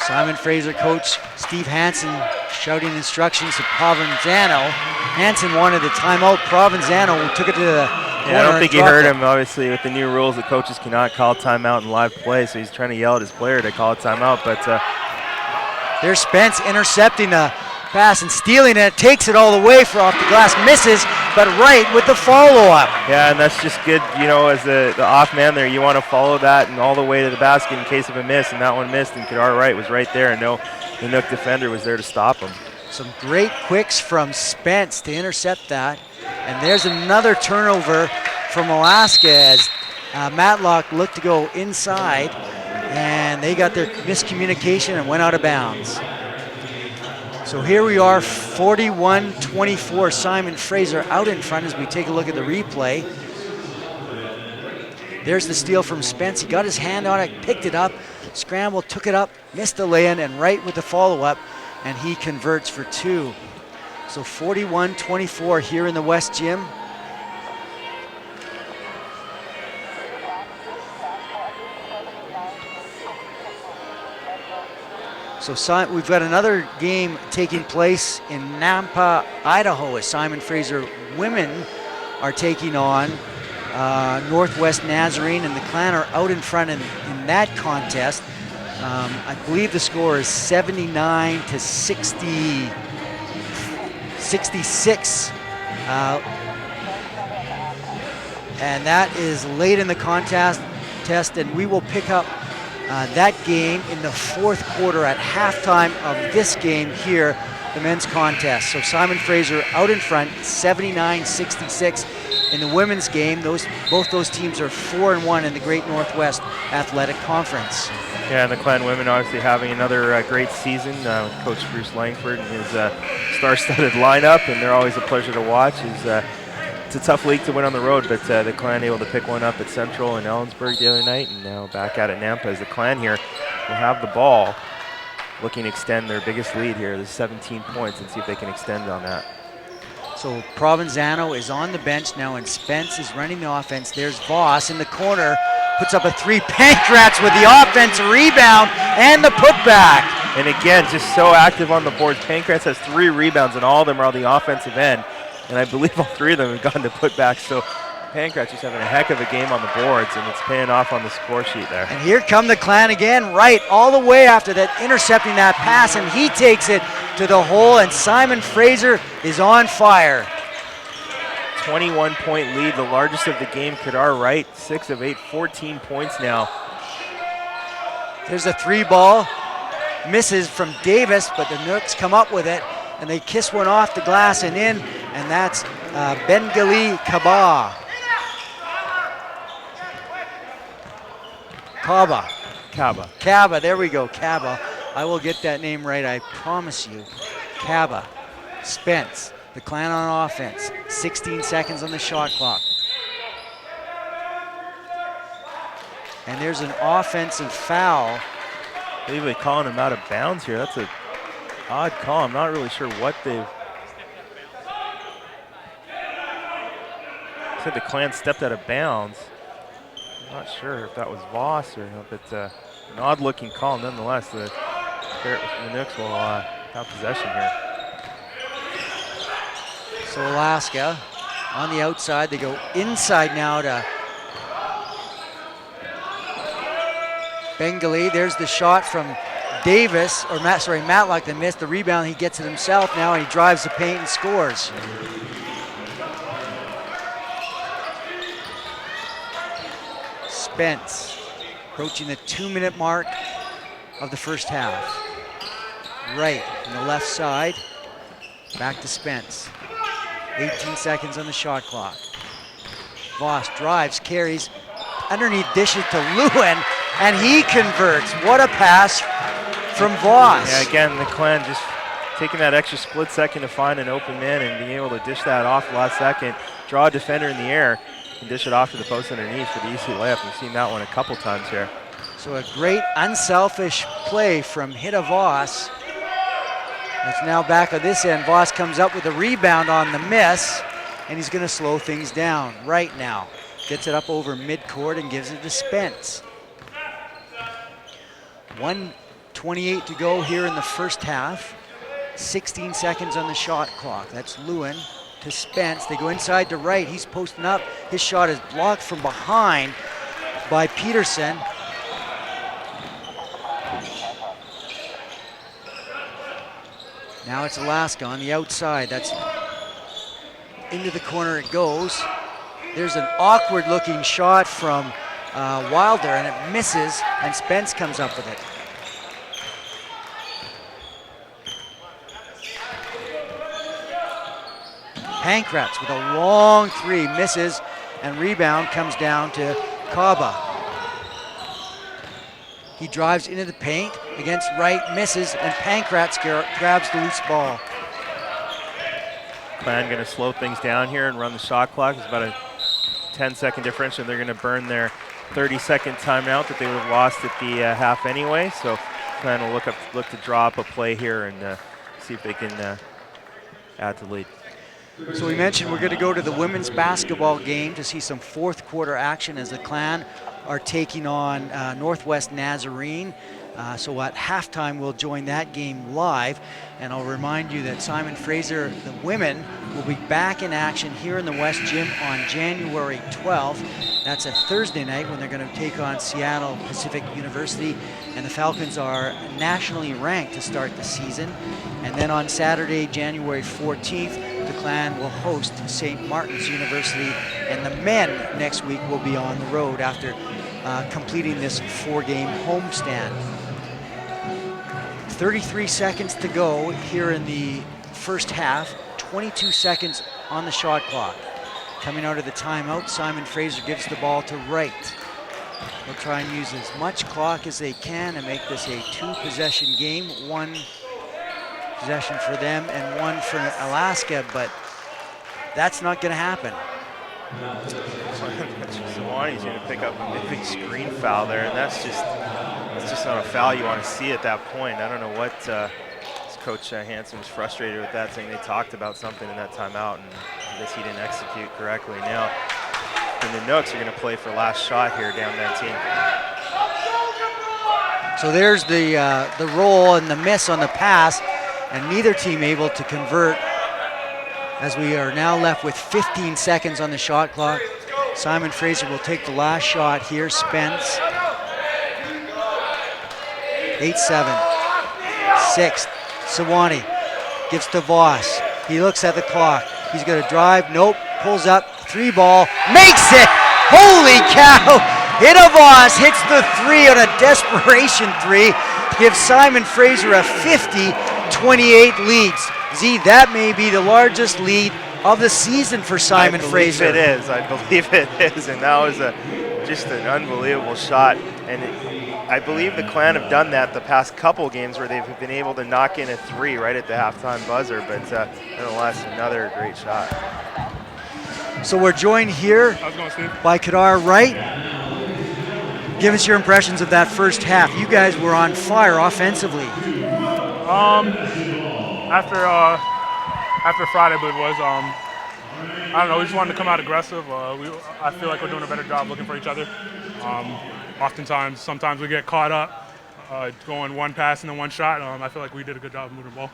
Simon Fraser coach Steve Hansen shouting instructions to Provenzano. Hansen wanted a timeout. Provenzano took it to the corner. I don't think he heard him. Obviously, with the new rules, the coaches cannot call timeout in live play, so he's trying to yell at his player to call a timeout. But there's Spence intercepting the pass and stealing it. Takes it all the way for off the glass, misses, but right with the follow-up. Yeah, and that's just good, you know, as the off man there, you want to follow that and all the way to the basket in case of a miss, and that one missed, and Kadar Wright was right there, and no, the Nook defender was there to stop him. Some great quicks from Spence to intercept that, and there's another turnover from Alaska as Matlock looked to go inside, and they got their miscommunication and went out of bounds. So here we are, 41-24, Simon Fraser out in front as we take a look at the replay. There's the steal from Spence. He got his hand on it, picked it up, scrambled, took it up, missed the lay-in, and right with the follow-up, and he converts for 2. So 41-24 here in the West Gym. So we've got another game taking place in Nampa, Idaho, as Simon Fraser women are taking on Northwest Nazarene, and the Clan are out in front in that contest. I believe the score is 79 to 66. And that is late in the contest, and we will pick up that game in the fourth quarter at halftime of this game here, the men's contest. So Simon Fraser out in front, 79-66 in the women's game. Both those teams are 4-1 in the Great Northwest Athletic Conference. Yeah, and the Clan women obviously having another great season with Coach Bruce Langford and his star-studded lineup, and they're always a pleasure to watch. It's a tough league to win on the road, but the Clan able to pick one up at Central and Ellensburg the other night, and now back out at Nampa as the Clan here will have the ball, looking to extend their biggest lead here. There's 17 points, and see if they can extend on that. So Provenzano is on the bench now, and Spence is running the offense. There's Voss in the corner, puts up a 3. Pankratz with the offensive rebound and the putback. And again, just so active on the boards. Pankratz has 3 rebounds, and all of them are on the offensive end. And I believe all 3 of them have gone to putbacks. So Pankratz just having a heck of a game on the boards, and it's paying off on the score sheet there. And here come the Clan again, right all the way after that, intercepting that pass, and he takes it to the hole, and Simon Fraser is on fire. 21-point lead, the largest of the game. Kadar Wright, 6 of 8, 14 points now. There's a 3 ball, misses from Davis, but the Nooks come up with it, and they kiss one off the glass and in, and that's Bengali Kaba. Kaba, there we go, Kaba. I will get that name right, I promise you. Kaba, Spence, the Clan on offense, 16 seconds on the shot clock. And there's an offensive foul I believe they're calling him out of bounds here. That's an odd call. I'm not really sure what they've. Said the Clan stepped out of bounds. I'm not sure if that was Voss or not, but an odd-looking call nonetheless. The Nanooks will have possession here. So Alaska on the outside. They go inside now to Bengali. There's the shot from Davis, or Matlock that missed the rebound. He gets it himself now, and he drives the paint and scores. Spence approaching the 2-minute mark of the first half. Right on the left side, back to Spence. 18 seconds on the shot clock. Voss drives, carries, underneath dishes to Lewin, and he converts. What a pass from Voss. Yeah, again, the Clan just taking that extra split second to find an open man and being able to dish that off last second, draw a defender in the air, and dish it off to the post underneath for the easy layup. We've seen that one a couple times here. So a great unselfish play from Hida Voss. It's now back on this end. Voss comes up with a rebound on the miss, and he's going to slow things down right now. Gets it up over midcourt and gives it to Spence. 1:28 to go here in the first half. 16 seconds on the shot clock. That's Lewin to Spence. They go inside to right. He's posting up. His shot is blocked from behind by Peterson. Now it's Alaska on the outside. That's into the corner it goes. There's an awkward looking shot from Wilder, and it misses, and Spence comes up with it. Pankratz with a long three, misses, and rebound comes down to Kaba. He drives into the paint against right, misses, and Pankratz grabs the loose ball. Clan going to slow things down here and run the shot clock. It's about a 10-second differential. They're going to burn their 30-second timeout that they would have lost at the half anyway. So Clan will look to draw up a play here and see if they can add to the lead. So we mentioned we're going to go to the women's basketball game to see some fourth quarter action as the Clan are taking on Northwest Nazarene. So at halftime, we'll join that game live. And I'll remind you that Simon Fraser, the women, will be back in action here in the West Gym on January 12th. That's a Thursday night when they're going to take on Seattle Pacific University. And the Falcons are nationally ranked to start the season. And then on Saturday, January 14th, the Clan will host St. Martin's University. And the men next week will be on the road after completing this 4-game homestand. 33 seconds to go here in the first half. 22 seconds on the shot clock. Coming out of the timeout, Simon Fraser gives the ball to Wright. They'll try and use as much clock as they can and make this a 2-possession game. 1 possession for them and 1 for Alaska, but that's not going to happen. Zawani's going to pick up a big screen foul there, and that's just not a foul you want to see at that point. I don't know what Coach Hansen was frustrated with that, saying they talked about something in that timeout, and I guess he didn't execute correctly. Now, the Nanooks are going to play for last shot here, down 19. So there's the roll and the miss on the pass, and neither team able to convert, as we are now left with 15 seconds on the shot clock. Simon Fraser will take the last shot here. Spence. 8-7. 6th. Sewanee gives to Voss. He looks at the clock. He's going to drive. Nope. Pulls up. 3-ball. Makes it! Holy cow! Hida Voss hits the 3 on a desperation 3. Gives Simon Fraser a 50-28 lead. Z, that may be the largest lead of the season for Simon Fraser. It is. I believe it is. And that was just an unbelievable shot. And I believe the Clan have done that the past couple games where they've been able to knock in a 3 right at the halftime buzzer. But nonetheless, another great shot. So we're joined here by Kadar Wright. Give us your impressions of that first half. You guys were on fire offensively. After Friday, I believe it was, I don't know, we just wanted to come out aggressive. I feel like we're doing a better job looking for each other. Sometimes we get caught up going one pass and then one shot. I feel like we did a good job of moving the ball.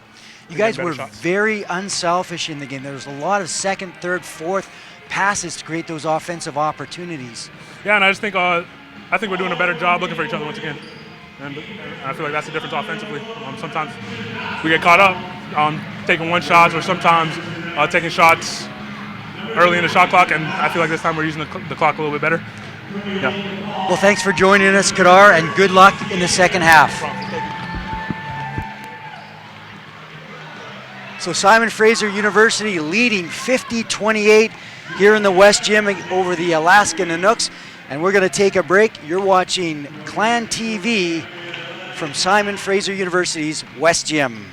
You guys were very unselfish in the game. There was a lot of second, third, fourth passes to create those offensive opportunities. Yeah, and I just think we're doing a better job looking for each other once again. And I feel like that's the difference offensively. Sometimes we get caught up taking one shots, or sometimes taking shots early in the shot clock, and I feel like this time we're using the clock a little bit better. Yeah. Well, thanks for joining us, Kadar, and good luck in the second half. So Simon Fraser University leading 50-28 here in the West Gym over the Alaska Nanooks. And we're going to take a break. You're watching Clan TV from Simon Fraser University's West Gym.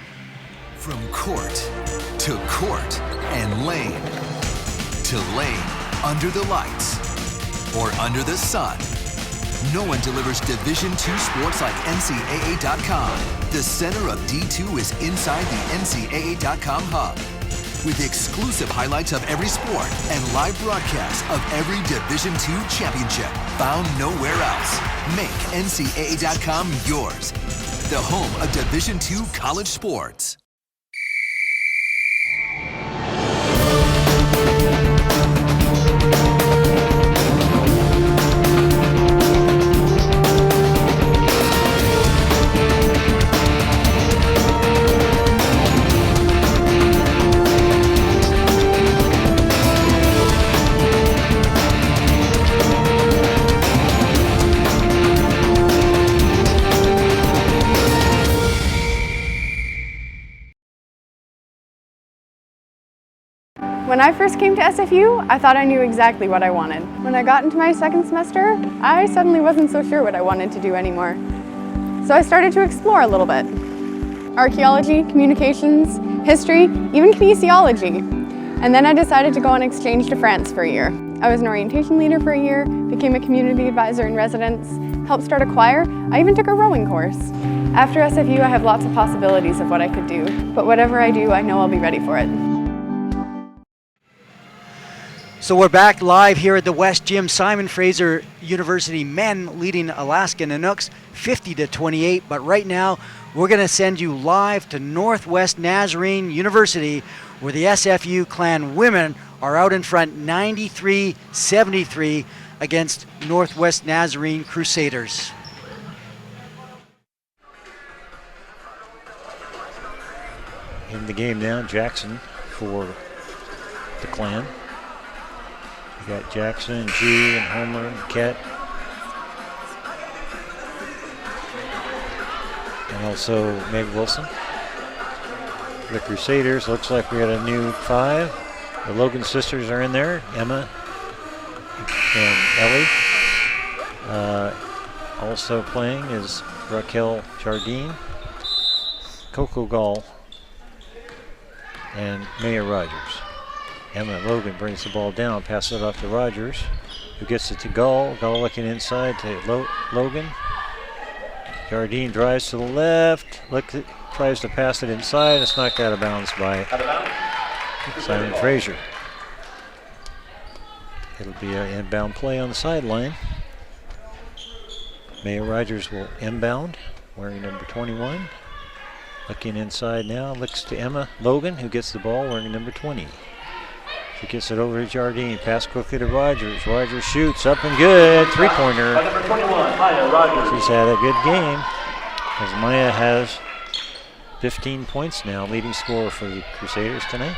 From court to court and lane to lane, under the lights or under the sun, no one delivers Division II sports like NCAA.com. The center of D2 is inside the NCAA.com hub, with exclusive highlights of every sport and live broadcasts of every Division II championship found nowhere else. Make NCAA.com yours, the home of Division II college sports. When I first came to SFU, I thought I knew exactly what I wanted. When I got into my second semester, I suddenly wasn't so sure what I wanted to do anymore. So I started to explore a little bit. Archaeology, communications, history, even kinesiology. And then I decided to go on exchange to France for a year. I was an orientation leader for a year, became a community advisor in residence, helped start a choir. I even took a rowing course. After SFU, I have lots of possibilities of what I could do, but whatever I do, I know I'll be ready for it. So we're back live here at the West Gym. Simon Fraser University men leading Alaska Nanooks 50-28. But right now, we're going to send you live to Northwest Nazarene University, where the SFU Clan women are out in front 93-73 against Northwest Nazarene Crusaders. In the game now, Jackson for the Clan. We got Jackson, G, and Homer, and Ket. And also Meg Wilson. The Crusaders, looks like we got a new 5. The Logan sisters are in there, Emma and Ellie. Also playing is Raquel Jardine, Coco Gall, and Maya Rogers. Emma Logan brings the ball down, passes it off to Rogers, who gets it to Gall. Gall looking inside to Logan. Jardine drives to the left, tries to pass it inside. It's knocked out of bounds by Simon Fraser. It'll be an inbound play on the sideline. Maya Rogers will inbound, wearing number 21. Looking inside now, looks to Emma Logan, who gets the ball, wearing number 20. She gets it over to Jardine. Pass quickly to Rogers. Rogers shoots up and good. Three-pointer. She's had a good game, as Maya has 15 points now, leading scorer for the Crusaders tonight.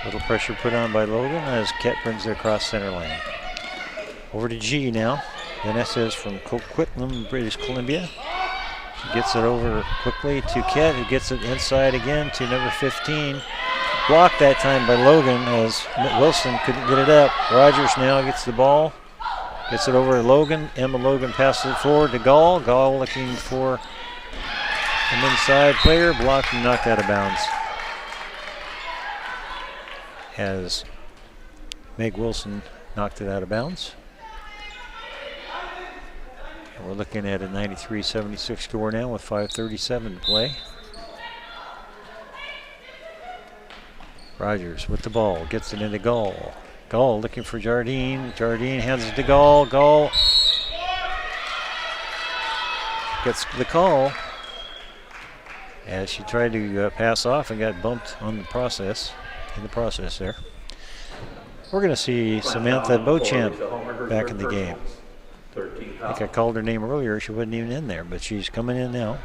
Little pressure put on by Logan as Ket brings it across center line. Over to G now. Vanessa is from Coquitlam, British Columbia. She gets it over quickly to Ket, who gets it inside again to number 15. Blocked that time by Logan as Wilson couldn't get it up. Rogers now gets the ball. Gets it over to Logan. Emma Logan passes it forward to Gall. Gall looking for an inside player. Blocked and knocked out of bounds as Meg Wilson knocked it out of bounds. We're looking at a 93-76 score now with 5:37 to play. Rogers with the ball, gets it into Gall. Gall looking for Jardine. Jardine hands it to Gall. Gall gets the call as she tried to pass off and got bumped on the process. In the process there. We're going to see Samantha Beauchamp back in the game. I think I called her name earlier. She wasn't even in there, but she's coming in now.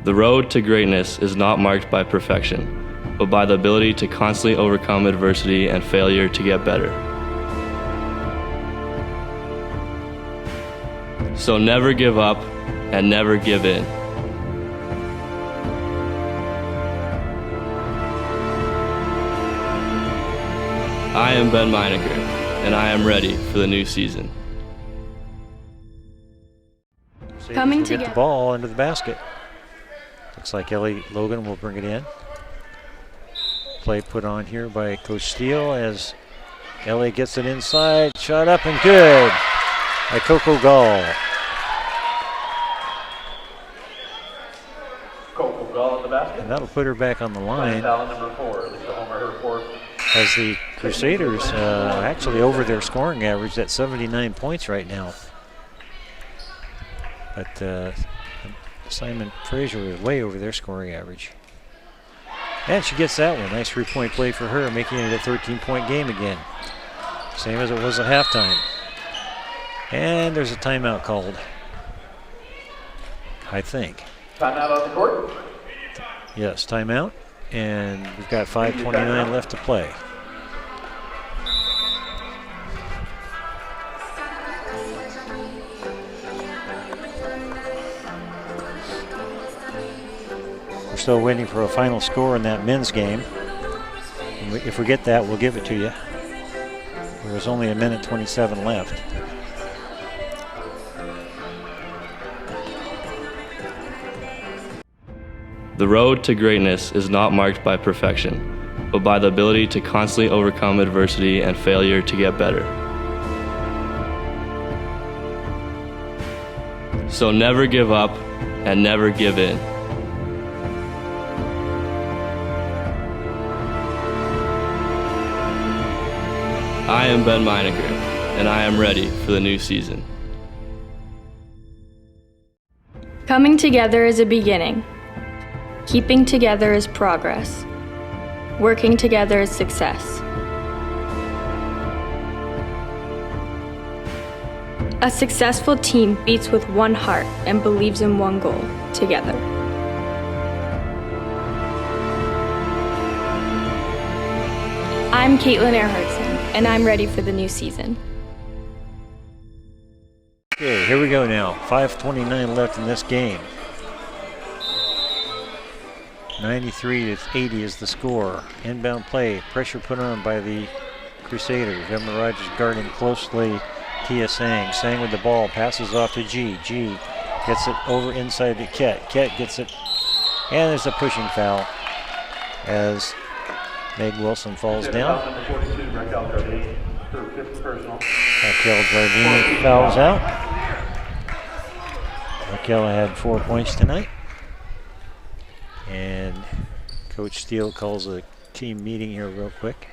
The road to greatness is not marked by perfection, but by the ability to constantly overcome adversity and failure to get better. So never give up and never give in. I am Ben Meinecker, and I am ready for the new season. Coming Get the together. ball into the basket. Looks like Ellie Logan will bring it in. Play put on here by Coach Steele as Ellie gets it inside. Shot up and good by Coco Gall. Coco Gall in the basket. And that'll put her back on the line. Foul number 4. This is Homer, her fourth. As the Crusaders actually over their scoring average at 79 points right now. But Simon Fraser is way over their scoring average. And she gets that one. Nice 3-point play for her, making it a 13-point game again. Same as it was at halftime. And there's a timeout called, I think. Timeout on the court. Yes, timeout. And we've got 5:29 left to play. We're still waiting for a final score in that men's game. And if we get that, we'll give it to you. There's only 1:27 left. The road to greatness is not marked by perfection, but by the ability to constantly overcome adversity and failure to get better. So never give up and never give in. I am Ben Meinecker, and I am ready for the new season. Coming together is a beginning. Keeping together is progress. Working together is success. A successful team beats with one heart and believes in one goal together. I'm Caitlin Earhartson, and I'm ready for the new season. Okay, here we go now. 5:29 left in this game. 93-80 is the score. Inbound play, pressure put on by the Crusaders. Emma Rogers guarding closely Tia Sang. Sang with the ball, passes off to G. G gets it over inside to Ket. Ket gets it, and there's a pushing foul as Meg Wilson falls down. Raquel Jardine fouls out. Raquel had 4 points tonight. And Coach Steele calls a team meeting here real quick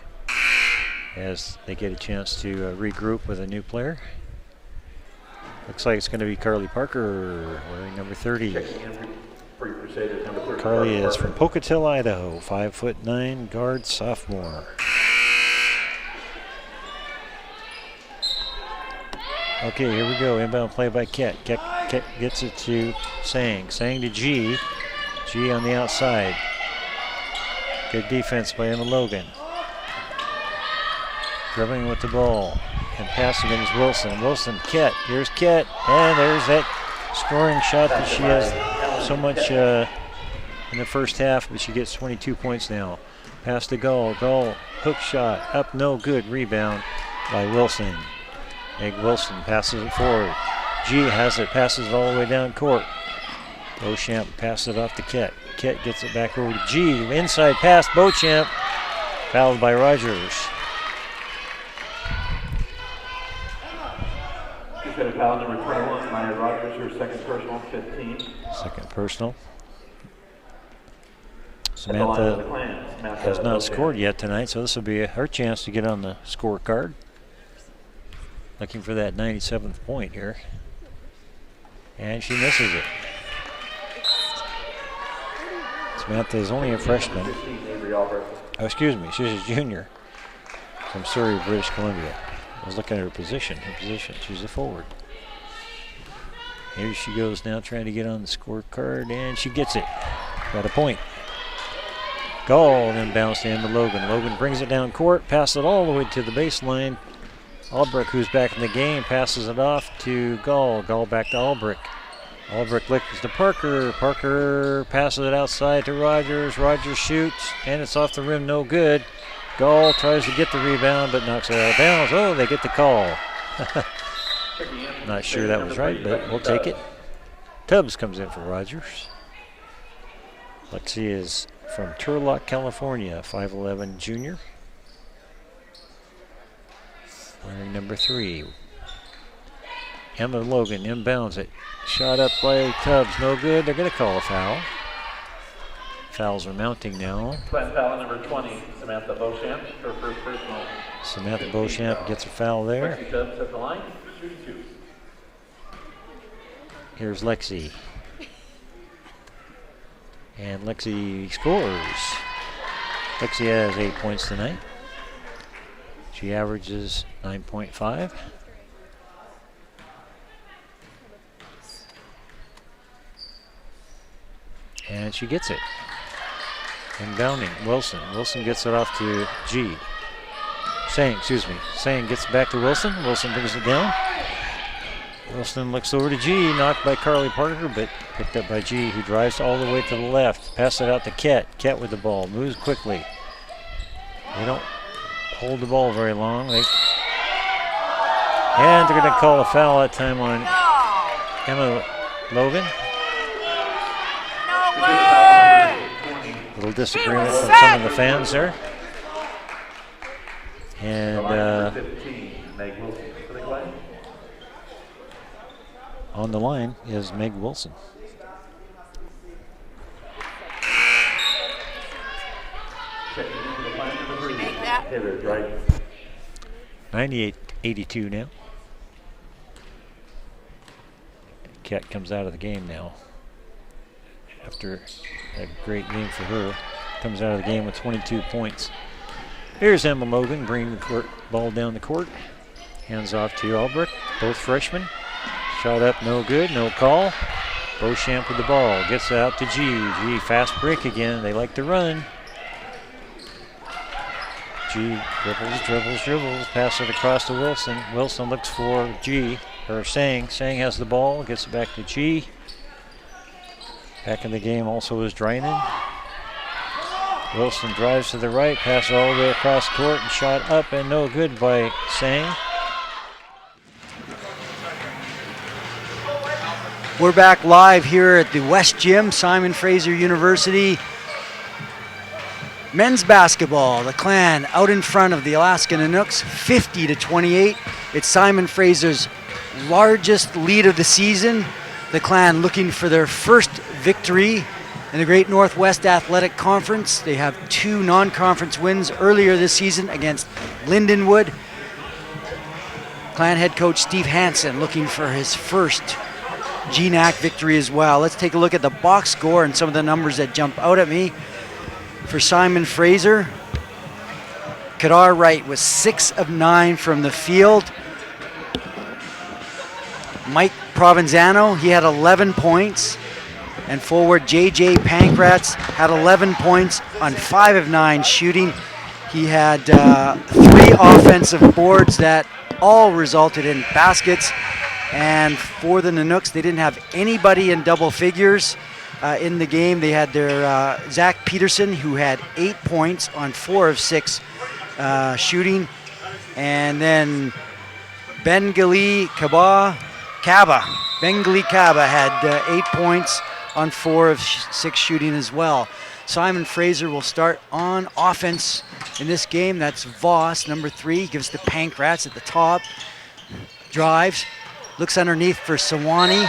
as they get a chance to regroup with a new player. Looks like it's going to be Carly Parker wearing number 30. Carly is from Pocatello, Idaho, 5'9", guard, sophomore. Okay, here we go. Inbound play by Ket. Ket gets it to Sang. Sang to G. G on the outside. Good defense by Emma Logan. Dribbling with the ball and passing it is Wilson. Wilson, Ket. Here's Ket. And there's that scoring shot that she has so much in the first half, but she gets 22 points now. Pass to Gull. Gull, hook shot, up, no good. Rebound by Wilson. Meg Wilson passes it forward. G has it, passes it all the way down court. Beauchamp passes it off to Ket. Ket gets it back over to G. Inside pass, Beauchamp. Fouled by Rogers. She's got a foul number 21, Maya Rogers, her second personal, 15. Second personal. At the line of the Samantha Clan, has not scored yet tonight, so this will be her chance to get on the scorecard. Looking for that 97th point here. And she misses it. Samantha is only a freshman. Oh, excuse me, she's a junior from Surrey, British Columbia. I was looking at her position. She's a forward. Here she goes now trying to get on the scorecard, and she gets it. Got a point. Gull then bounce to Emma Logan. Logan brings it down court, passes it all the way to the baseline. Albrecht, who's back in the game, passes it off to Gull. Gull back to Albrecht. Albrecht licks to Parker. Parker passes it outside to Rogers. Rogers shoots, and it's off the rim, no good. Gull tries to get the rebound, but knocks it out of bounds. Oh, they get the call. Not sure that was right, but we'll take it. Tubbs comes in for Rogers. Lexi is from Turlock, California, 5'11" junior. Wearing number 3. Emma Logan inbounds it. Shot up by Tubbs, no good. They're going to call a foul. Fouls are mounting now. Clan foul number 20, Samantha Beauchamp, her first personal. Samantha Beauchamp gets a foul there. Lexi Tubbs at the line, shooting 2. Here's Lexi. And Lexi scores. Lexi has 8 points tonight. She averages 9.5. And she gets it. Inbounding, Wilson. Wilson gets it off to G. Sang gets it back to Wilson. Wilson brings it down. Wilson looks over to G, knocked by Carly Parker, but picked up by G, who drives all the way to the left. Pass it out to Ket. Ket with the ball, moves quickly. They don't hold the ball very long. And they're going to call a foul that time on Emma Logan. A little disagreement from some of the fans there. And on the line is Meg Wilson. Hit it right. 98-82 now. Ket comes out of the game now. After a great game for her. Comes out of the game with 22 points. Here's Emma Logan bringing the ball down the court. Hands off to Albrecht, both freshmen. Shot up, no good, no call. Beauchamp with the ball, gets it out to G. G, fast break again, they like to run. G dribbles, pass it across to Wilson. Wilson looks for G, or Sang. Sang has the ball, gets it back to G. Back in the game also is Drynan. Wilson drives to the right, passes all the way across court, and shot up and no good by Sang. We're back live here at the West Gym, Simon Fraser University. Men's basketball, the Clan out in front of the Alaska Nanooks, 50-28. It's Simon Fraser's largest lead of the season. The Clan looking for their first victory in the Great Northwest Athletic Conference. They have 2 non-conference wins earlier this season against Lindenwood. Clan head coach Steve Hansen looking for his first GNAC victory as well. Let's take a look at the box score and some of the numbers that jump out at me. For Simon Fraser, Kadar Wright was 6 of 9 from the field. Mike Provenzano, he had 11 points. And forward JJ Pankratz had 11 points on 5 of 9 shooting. He had 3 offensive boards that all resulted in baskets. And for the Nanooks, they didn't have anybody in double figures. in the game. They had their Zach Peterson, who had 8 points on 4 of 6 shooting. And then Bengali Kaba had 8 points on 4 of 6 shooting as well. Simon Fraser will start on offense in this game. That's Voss, number 3, gives to Pankratz at the top. Drives, looks underneath for Sewanee.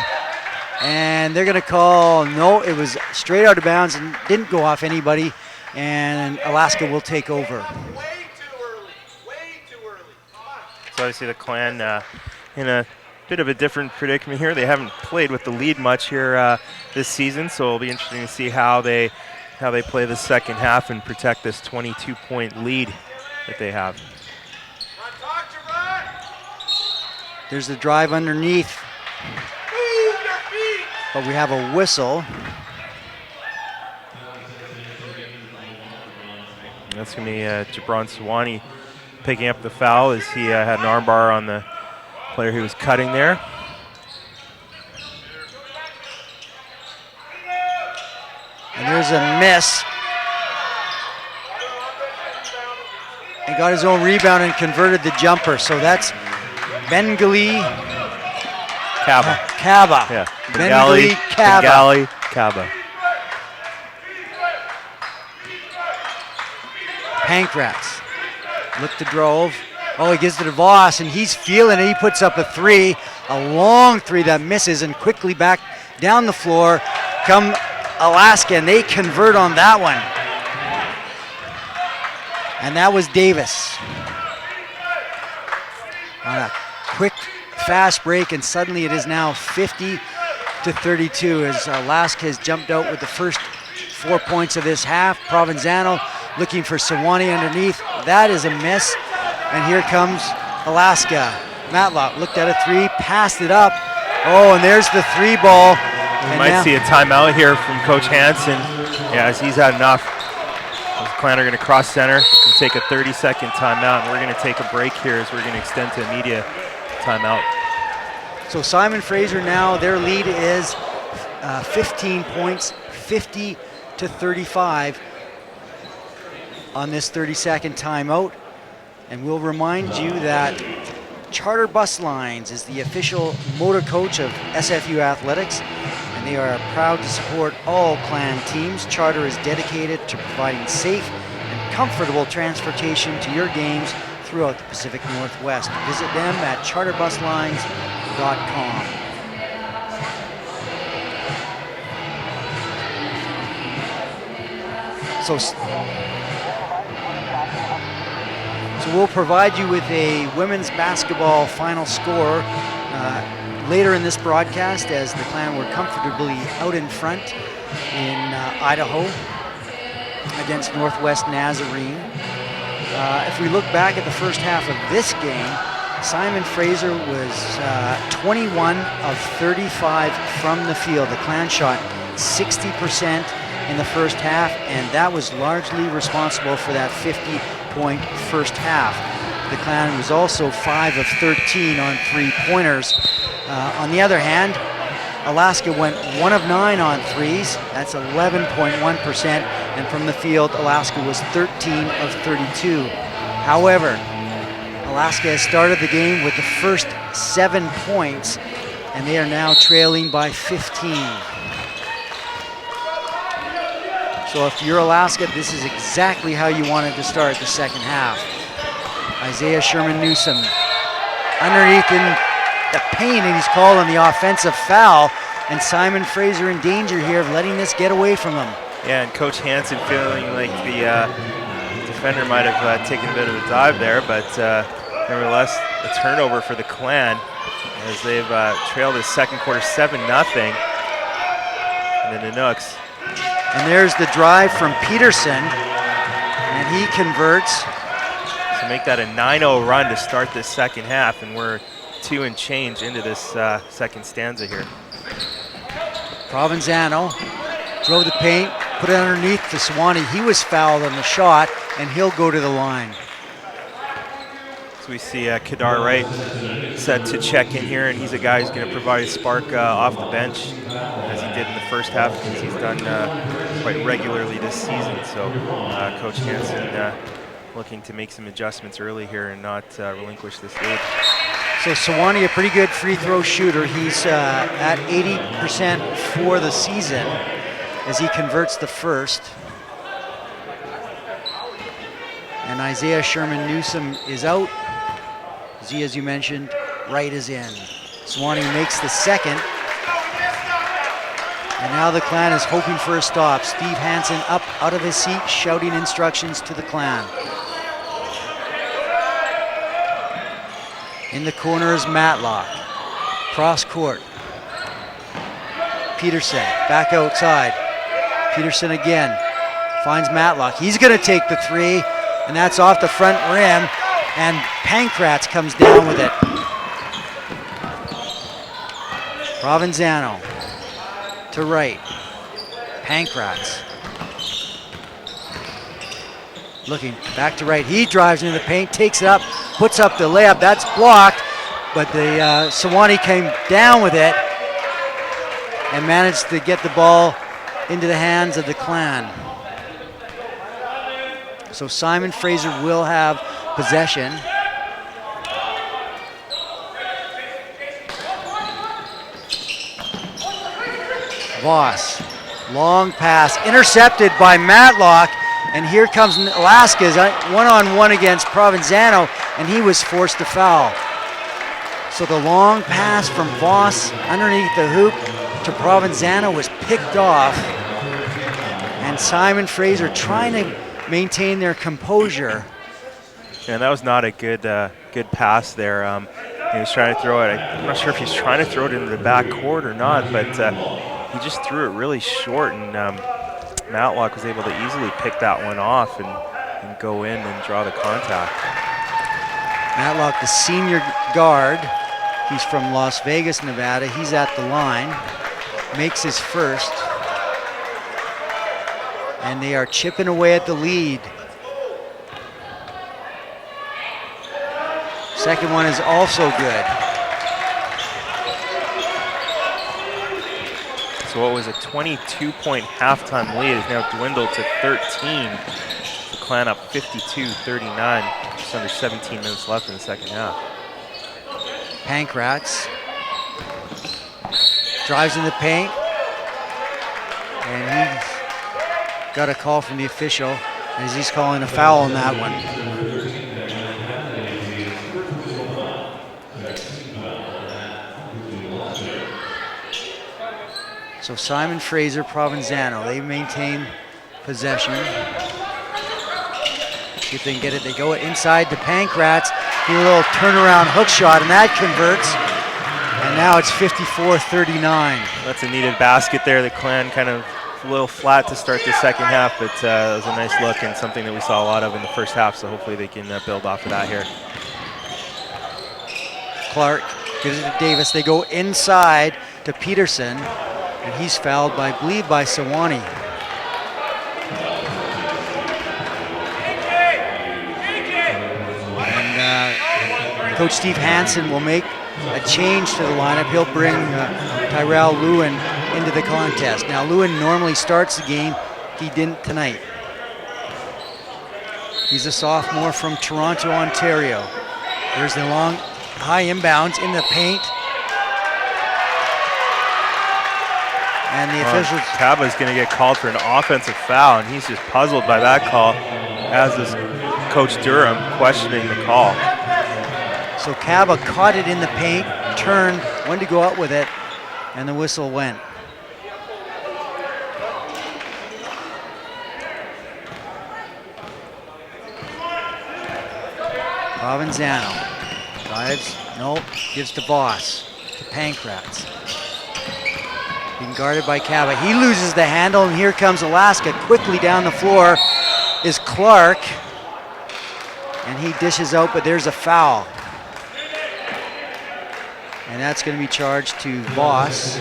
And they're going to call, no, it was straight out of bounds and didn't go off anybody. And Alaska will take over. So obviously the Clan in a bit of a different predicament here. They haven't played with the lead much here this season, so it'll be interesting to see how they play the second half and protect this 22-point lead that they have. There's the drive underneath. But we have a whistle. That's going to be Jabron Sewanee picking up the foul as he had an armbar on the player he was cutting there. And there's a miss. He got his own rebound and converted the jumper. So that's Bengali Kaba. Yeah. Bengali Kaba. Bengali Kaba. Pankratz. Look to drove. Oh, he gives it to Voss, and he's feeling it. He puts up a 3, a long 3 that misses, and quickly back down the floor come Alaska, and they convert on that one. And that was Davis. On a quick, fast break, and suddenly it is now 50-32 as Alaska has jumped out with the first 4 points of this half. Provenzano looking for Sewanee underneath. That is a miss. And here comes Alaska. Matlock looked at a 3, passed it up. Oh, and there's the 3 ball. We might see a timeout here from Coach Hansen. Yeah, as he's had enough. The Clan are going to cross center and take a 30-second timeout. And we're going to take a break here as we're going to extend to a media timeout. So Simon Fraser now, their lead is 15 points, 50-35 on this 30-second timeout. And we'll remind you that Charter Bus Lines is the official motor coach of SFU Athletics, and they are proud to support all Clan teams. Charter is dedicated to providing safe and comfortable transportation to your games throughout the Pacific Northwest. Visit them at charterbuslines.com. So we'll provide you with a women's basketball final score later in this broadcast as the Clan were comfortably out in front in Idaho against Northwest Nazarene. If we look back at the first half of this game, Simon Fraser was 21 of 35 from the field. The Clan shot 60% in the first half, and that was largely responsible for that 50-point first half. The Clan was also 5 of 13 on 3-pointers. On the other hand, Alaska went 1 of 9 on 3s. That's 11.1%. And from the field, Alaska was 13 of 32. However, Alaska has started the game with the first 7 points, and they are now trailing by 15. So if you're Alaska, this is exactly how you wanted to start the second half. Isaiah Sherman-Newsom underneath in the paint, and he's called on the offensive foul. And Simon Fraser in danger here of letting this get away from him. Yeah, and Coach Hansen feeling like the defender might have taken a bit of a dive there, but nevertheless, a turnover for the Clan as they've trailed this second quarter 7-0. And the Nanooks. And there's the drive from Peterson, and he converts. To make that a 9-0 run to start this second half, and we're 2 and change into this second stanza here. Provenzano drove the paint, put it underneath to Sewanee. He was fouled on the shot, and he'll go to the line. So we see Kadar Wright set to check in here, and he's a guy who's going to provide a spark off the bench as he he did in the first half, because he's done quite regularly this season. So Coach Hansen looking to make some adjustments early here and not relinquish this lead. So Sewanee, a pretty good free throw shooter. He's at 80% for the season as he converts the first. And Isaiah Sherman Newsom is out. Z, as you mentioned, Wright is in. Sewanee makes the second. And now the Clan is hoping for a stop. Steve Hansen up out of his seat, shouting instructions to the Clan. In the corner is Matlock. Cross court. Peterson back outside. Peterson again finds Matlock. He's going to take the three, and that's off the front rim, and Pankratz comes down with it. Provenzano to Wright. Pankratz. Looking back to Wright. He drives into the paint, takes it up, puts up the layup. That's blocked, but the Sewanee came down with it and managed to get the ball into the hands of the Clan. So Simon Fraser will have possession. Voss, long pass, intercepted by Matlock, and here comes Velasquez one-on-one against Provenzano, and he was forced to foul. So the long pass from Voss underneath the hoop to Provenzano was picked off, and Simon Fraser trying to maintain their composure. Yeah, that was not a good pass there. He was trying to throw it. I'm not sure if he's trying to throw it into the back court or not, but he just threw it really short, and Matlock was able to easily pick that one off and go in and draw the contact. Matlock, the senior guard, he's from Las Vegas, Nevada. He's at the line, makes his first, and they are chipping away at the lead. Second one is also good. So what was a 22-point halftime lead is now dwindled to 13. The Clan up 52-39. Just under 17 minutes left in the second half. Pankratz drives in the paint, and he's got a call from the official as he's calling a foul on that one. So Simon Fraser, Provenzano, they maintain possession. See if they can get it. They go inside to Pankratz. Do a little turnaround hook shot, and that converts. And now it's 54-39. That's a needed basket there. The Clan kind of a little flat to start the second half, but it was a nice look and something that we saw a lot of in the first half, so hopefully they can build off of that here. Clark gives it to Davis. They go inside to Peterson, and he's fouled by, I believe, by Sewanee. And Coach Steve Hansen will make a change to the lineup. He'll bring Tyrell Lewin into the contest. Now, Lewin normally starts the game. He didn't tonight. He's a sophomore from Toronto, Ontario. There's the long, high inbounds in the paint. And the officials... Caba's going to get called for an offensive foul, and he's just puzzled by that call, as is Coach Durham questioning the call. So Caba caught it in the paint, turned, went to go out with it, and the whistle went. Provenzano drives, nope, gives to Voss, to Pankratz. Being guarded by Caba. He loses the handle, and here comes Alaska. Quickly down the floor is Clark, and he dishes out, but there's a foul. And that's going to be charged to Voss.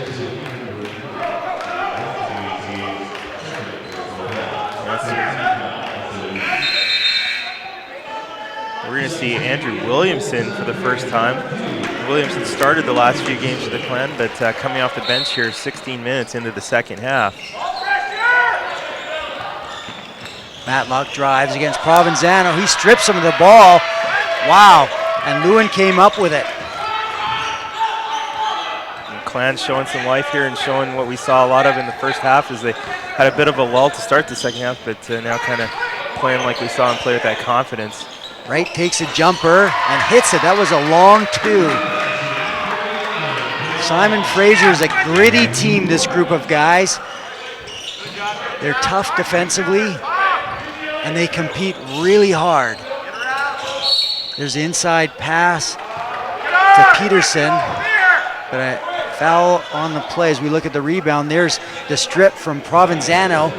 We're going to see Andrew Williamson for the first time Williamson started the last few games of the Clan, but coming off the bench here 16 minutes into the second half. Matlock drives against Provenzano. He strips him of the ball. Wow. And Lewin came up with it. And Clan showing some life here and showing what we saw a lot of in the first half as they had a bit of a lull to start the second half, but now kind of playing like we saw them play with that confidence. Wright takes a jumper and hits it. That was a long two. Simon Fraser is a gritty team, this group of guys. They're tough defensively, and they compete really hard. There's the inside pass to Peterson, but a foul on the play. As we look at the rebound, there's the strip from Provenzano.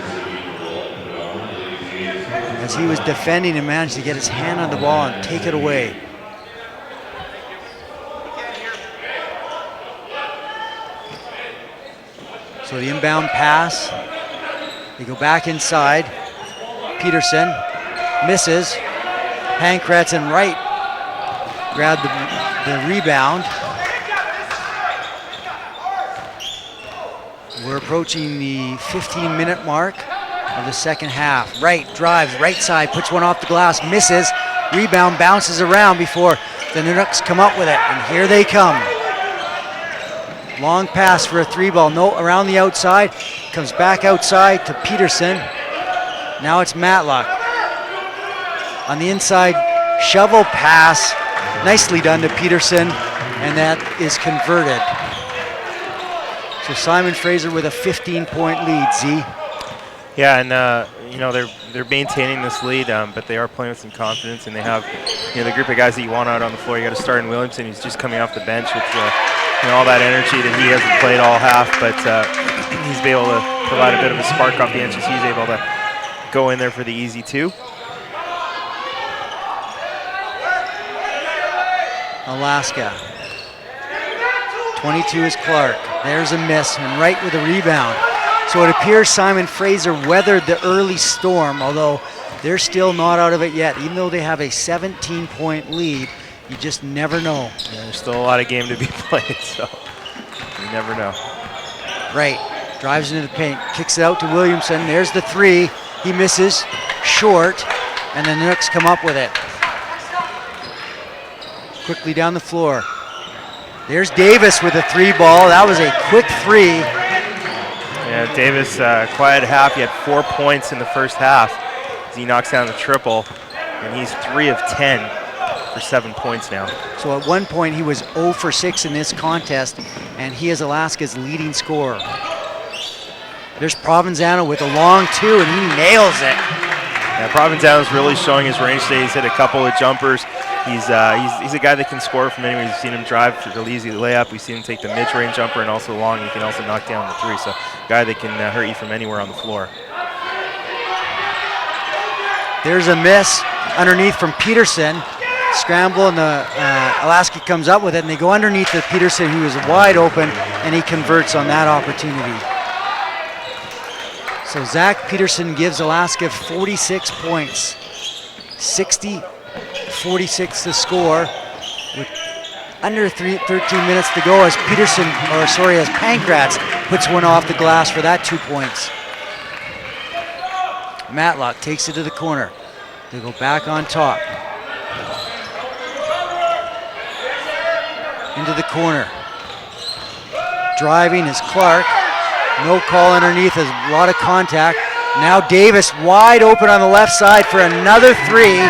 As he was defending and managed to get his hand on the ball and take it away. So the inbound pass, they go back inside. Peterson misses. Pankratz and Wright grab the rebound. We're approaching the 15-minute mark of the second half. Wright drives, right side, puts one off the glass, misses. Rebound bounces around before the Nanooks come up with it, and here they come. Long pass for a three ball, no, around the outside, comes back outside to Peterson. Now it's Matlock. On the inside, shovel pass, nicely done to Peterson, and that is converted. So Simon Fraser with a 15-point lead, Z. Yeah, and you know, they're maintaining this lead, but they are playing with some confidence, and they have, you know, the group of guys that you want out on the floor. You got to start in Williamson, who's just coming off the bench with you know, all that energy that he hasn't played all half, but he's been able to provide a bit of a spark off the bench as he's able to go in there for the easy two. Alaska. 22 is Clark. There's a miss, and Wright with a rebound. So it appears Simon Fraser weathered the early storm, although they're still not out of it yet. Even though they have a 17-point lead, you just never know. Yeah, there's still a lot of game to be played, so you never know. Wright drives into the paint, kicks it out to Williamson. There's the three. He misses, short, and the Nanooks come up with it. Quickly down the floor. There's Davis with a three ball. That was a quick three. Yeah, Davis, quiet half. He had 4 points in the first half as he knocks down the triple, and he's 3 of 10 for 7 points now. So at one point he was 0 for 6 in this contest, and he is Alaska's leading scorer. There's Provenzano with a long two, and he nails it. Yeah, Provenzano's really showing his range today. He's hit a couple of jumpers. He's a guy that can score from anywhere. We've seen him drive for the easy layup. We've seen him take the mid-range jumper and also long. He can also knock down the three. So a guy that can hurt you from anywhere on the floor. There's a miss underneath from Peterson. Scramble, and the Alaska comes up with it, and they go underneath the Peterson, who is wide open, and he converts on that opportunity. So Zach Peterson gives Alaska 46 points. 60-46 the score, with under 13 minutes to go as as Pankratz puts one off the glass for that 2 points. Matlock takes it to the corner. They go back on top. Into the corner. Driving is Clark. No call underneath, a lot of contact. Now Davis wide open on the left side for another three.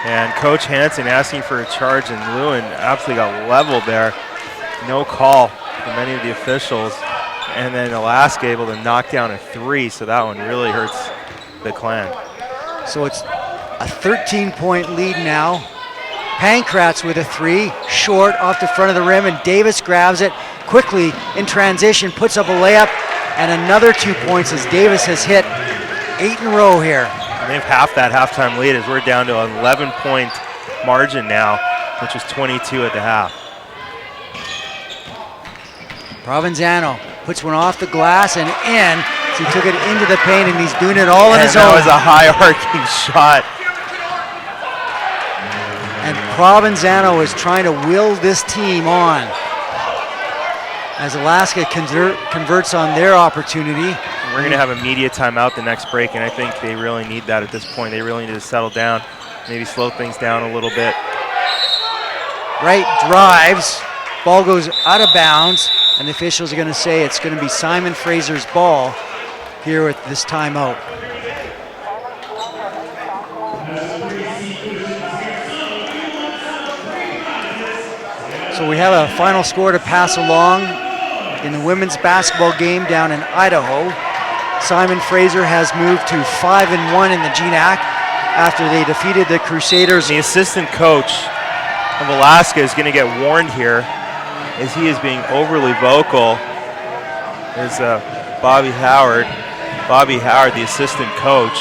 And Coach Hansen asking for a charge, and Lewin absolutely got leveled there. No call from any of the officials. And then Alaska able to knock down a three, so that one really hurts the Clan. So it's a 13-point lead now. Pankratz with a three, short off the front of the rim, and Davis grabs it quickly in transition, puts up a layup, and another 2 points as Davis has hit 8 in a row here. And they've half that halftime lead as we're down to an 11-point margin now, which was 22 at the half. Provenzano puts one off the glass and in. So he took it into the paint, and he's doing it all on his own. That was a high arcing shot. And Provenzano is trying to will this team on as Alaska converts on their opportunity. We're going to have a media timeout the next break, and I think they really need that at this point. They really need to settle down, maybe slow things down a little bit. Wright drives, ball goes out of bounds, and the officials are going to say it's going to be Simon Fraser's ball here with this timeout. So we have a final score to pass along in the women's basketball game down in Idaho. Simon Fraser has moved to 5-1 in the GNAC after they defeated the Crusaders. The assistant coach of Alaska is going to get warned here as he is being overly vocal. Is Bobby Howard, the assistant coach.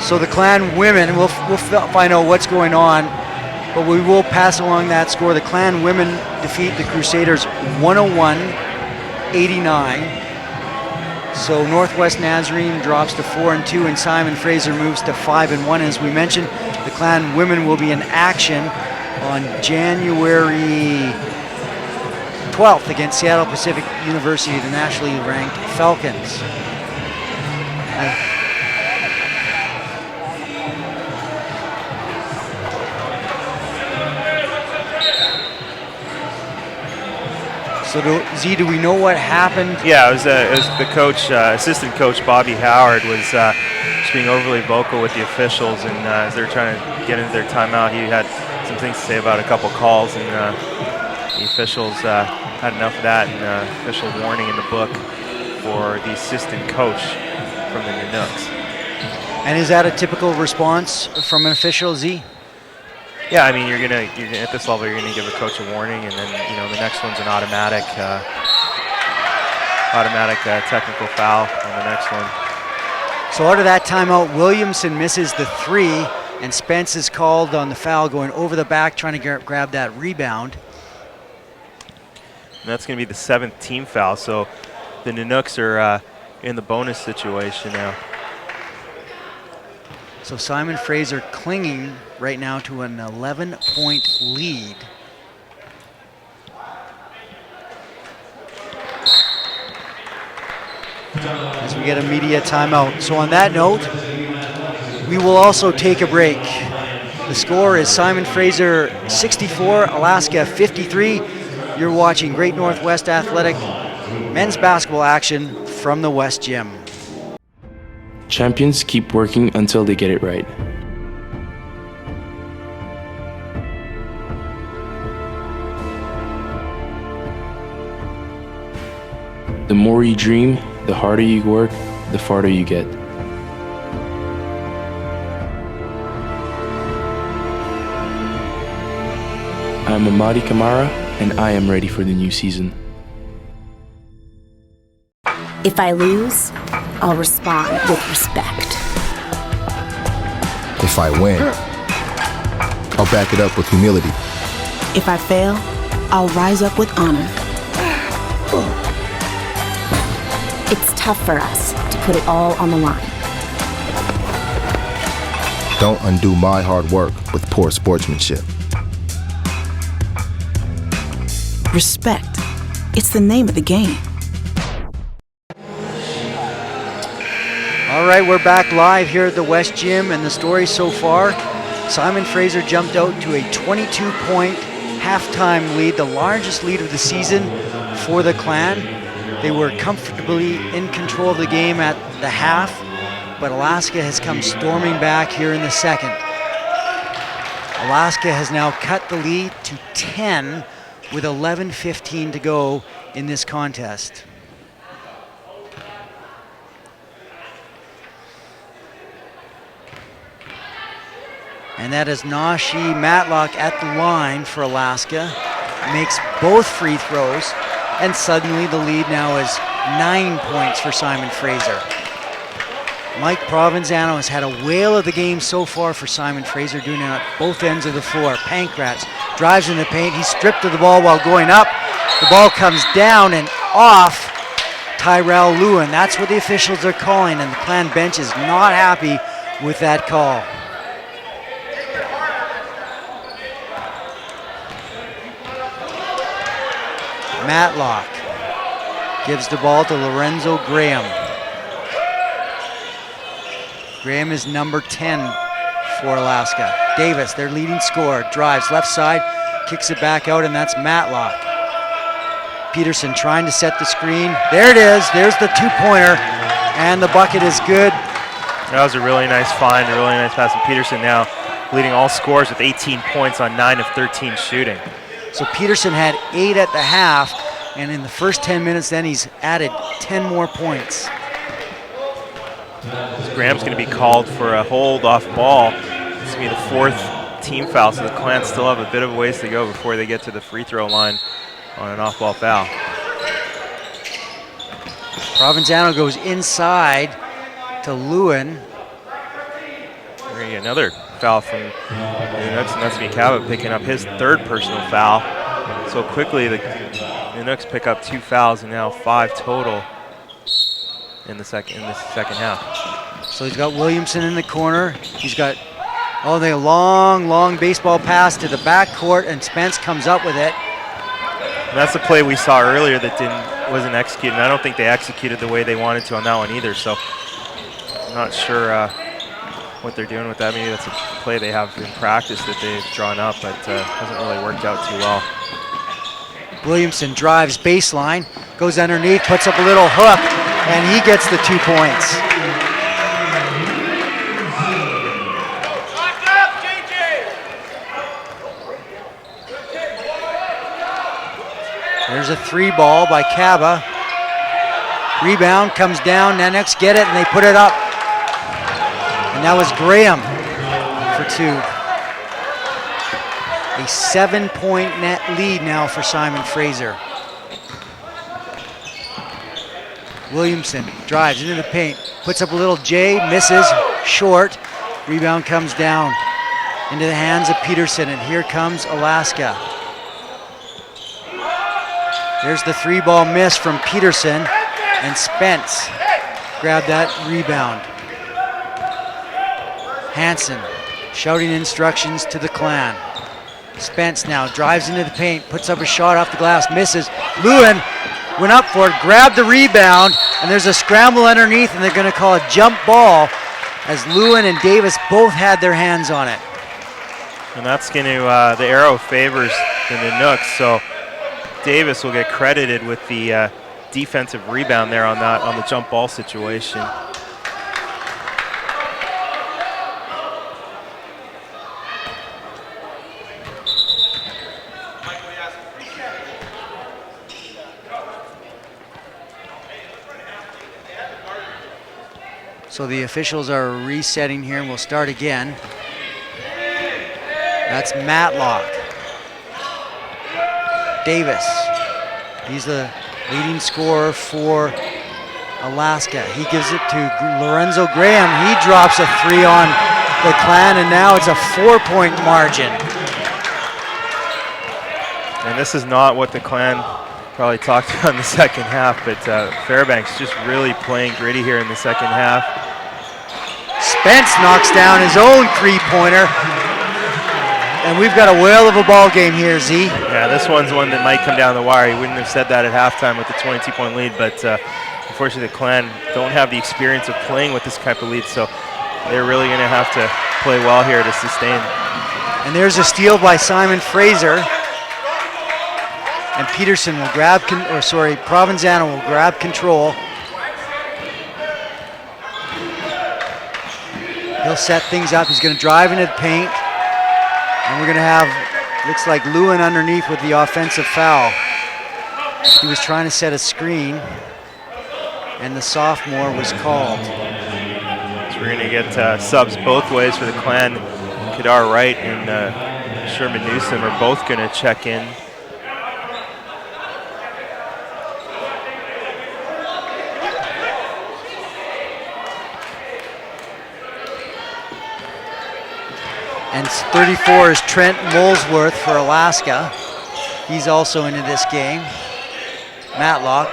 So the Clan women, we'll find out what's going on, but we will pass along that score. The Clan women defeat the Crusaders 101-89. So Northwest Nazarene drops to 4-2, and Simon Fraser moves to 5-1. As we mentioned, the Clan women will be in action on January 12th against Seattle Pacific University, the nationally ranked Falcons. So do we know what happened? Yeah, it was the coach, assistant coach Bobby Howard was just being overly vocal with the officials, and as they were trying to get into their timeout, he had some things to say about a couple calls, and the officials had enough of that, and official warning in the book for the assistant coach from the Nanooks. And is that a typical response from an official, Z? Yeah, I mean, you're gonna at this level, you're gonna give a coach a warning, and then the next one's an automatic technical foul on the next one. So out of that timeout, Williamson misses the three, and Spence is called on the foul, going over the back, trying to grab that rebound. And that's gonna be the 7th team foul. So the Nanooks are in the bonus situation now. So Simon Fraser clinging right now to an 11-point lead. As we get a media timeout. So on that note, we will also take a break. The score is Simon Fraser 64, Alaska 53. You're watching Great Northwest Athletic men's basketball action from the West Gym. Champions keep working until they get it right. The more you dream, the harder you work, the farther you get. I'm Amadi Kamara, and I am ready for the new season. If I lose, I'll respond with respect. If I win, I'll back it up with humility. If I fail, I'll rise up with honor. It's tough for us to put it all on the line. Don't undo my hard work with poor sportsmanship. Respect. It's the name of the game. All right, we're back live here at the West Gym, and the story so far, Simon Fraser jumped out to a 22-point halftime lead, the largest lead of the season for the Clan. They were comfortably in control of the game at the half, but Alaska has come storming back here in the second. Alaska has now cut the lead to 10 with 11:15 to go in this contest. And that is Nashi Matlock at the line for Alaska. Makes both free throws, and suddenly the lead now is 9 points for Simon Fraser. Mike Provenzano has had a whale of the game so far for Simon Fraser, doing it at both ends of the floor. Pankratz drives in the paint. He's stripped of the ball while going up, The ball comes down and off Tyrell Lewin. That's what the officials are calling, and the Clan bench is not happy with that call. Matlock gives the ball to Lorenzo Graham. Graham is number 10 for Alaska. Davis, their leading scorer, drives left side, kicks it back out, and that's Matlock. Peterson trying to set the screen. There it is. There's the two-pointer, and the bucket is good. That was a really nice find, a really nice pass. And Peterson now leading all scorers with 18 points on 9 of 13 shooting. So Peterson had 8 at the half, and in the first 10 minutes then he's added 10 more points. Graham's going to be called for a hold off ball. This will be the 4th team foul, so the Clans still have a bit of a ways to go before they get to the free throw line on an off-ball foul. Provenzano goes inside to Lewin. We're going to get another foul from the Nanooks, and that's going to be Cabot picking up his 3rd personal foul. So quickly, the Nanooks pick up 2 fouls and now 5 total in the second half. So he's got Williamson in the corner. He's got the long baseball pass to the backcourt, and Spence comes up with it. And that's the play we saw earlier that wasn't executed. And I don't think they executed the way they wanted to on that one either. So I'm not sure what they're doing with that. Maybe that's a play they have in practice that they've drawn up, but hasn't really worked out too well. Williamson drives baseline, goes underneath, puts up a little hook, and he gets the 2 points. There's a 3 ball by Kaba. Rebound comes down, Nanooks get it, and they put it up. And that was Graham for 2. A 7-point net lead now for Simon Fraser. Williamson drives into the paint, puts up a little J, misses, short. Rebound comes down into the hands of Peterson, and here comes Alaska. There's the 3-ball miss from Peterson, and Spence grabbed that rebound. Hansen shouting instructions to the Clan. Spence now drives into the paint, puts up a shot off the glass, misses. Lewin went up for it, grabbed the rebound, and there's a scramble underneath, and they're going to call a jump ball as Lewin and Davis both had their hands on it. And that's going to, the arrow favors the Nanooks, so Davis will get credited with the defensive rebound there on the jump ball situation. So the officials are resetting here, and we'll start again. That's Matlock. Davis, he's the leading scorer for Alaska. He gives it to Lorenzo Graham. He drops a 3 on the Clan, and now it's a 4-point margin. And this is not what the Clan probably talked about in the second half, but Fairbanks just really playing gritty here in the second half. Spence knocks down his own 3-pointer. And we've got a whale of a ball game here, Z. Yeah, this one's one that might come down the wire. He wouldn't have said that at halftime with the 22-point lead, but unfortunately the Clan don't have the experience of playing with this type of lead, so they're really going to have to play well here to sustain. And there's a steal by Simon Fraser. And Peterson will grab, Provenzano will grab control. He'll set things up. He's going to drive into the paint. And we're going to have, looks like Lewin underneath with the offensive foul. He was trying to set a screen, and the sophomore was called. So we're going to get subs both ways for the Clan. Kadar Wright and Sherman Newsom are both going to check in. And 34 is Trent Molesworth for Alaska. He's also into this game. Matlock.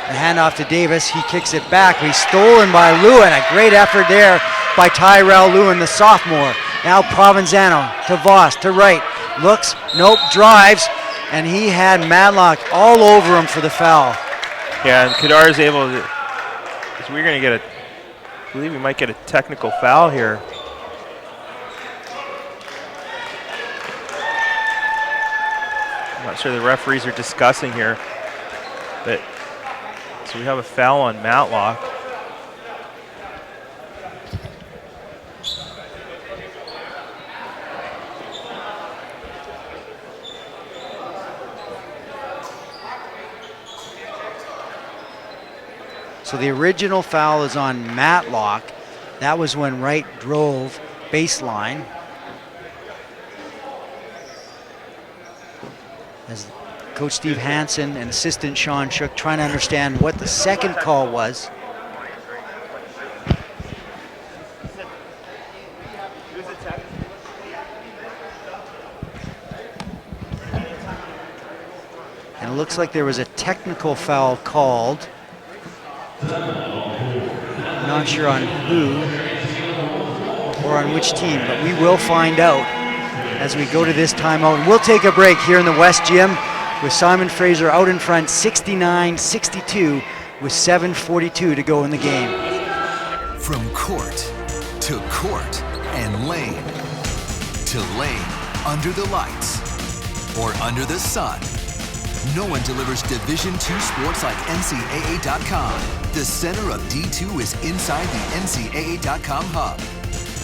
The handoff to Davis. He kicks it back. He's stolen by Lewin. A great effort there by Tyrell Lewin, the sophomore. Now Provenzano to Voss, to right. Looks, nope, drives. And he had Matlock all over him for the foul. Yeah, and Kadar is able to, so we're going to get I believe we might get a technical foul here. I'm not sure the referees are discussing here, but so we have a foul on Matlock. So the original foul is on Matlock. That was when Wright drove baseline. As Coach Steve Hansen and assistant Sean Shook trying to understand what the second call was. And it looks like there was a technical foul called. I'm not sure on who or on which team, but we will find out as we go to this timeout. And we'll take a break here in the West Gym with Simon Fraser out in front 69-62 with 7:42 to go in the game. From court and lane to lane under the lights or under the sun. No one delivers Division II sports like NCAA.com. The center of D2 is inside the NCAA.com hub.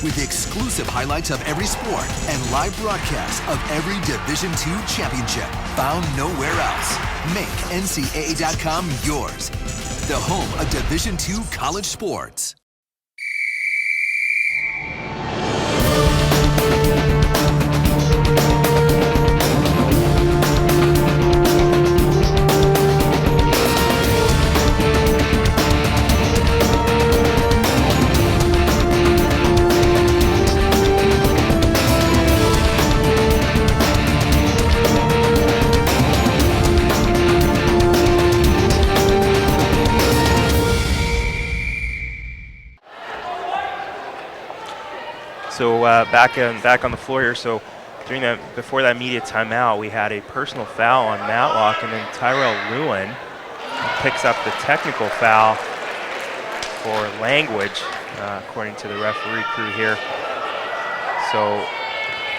With exclusive highlights of every sport and live broadcasts of every Division II championship found nowhere else. Make NCAA.com yours. The home of Division II college sports. So back on the floor here. So before that media timeout, we had a personal foul on Matlock, and then Tyrell Lewin picks up the technical foul for language, according to the referee crew here. So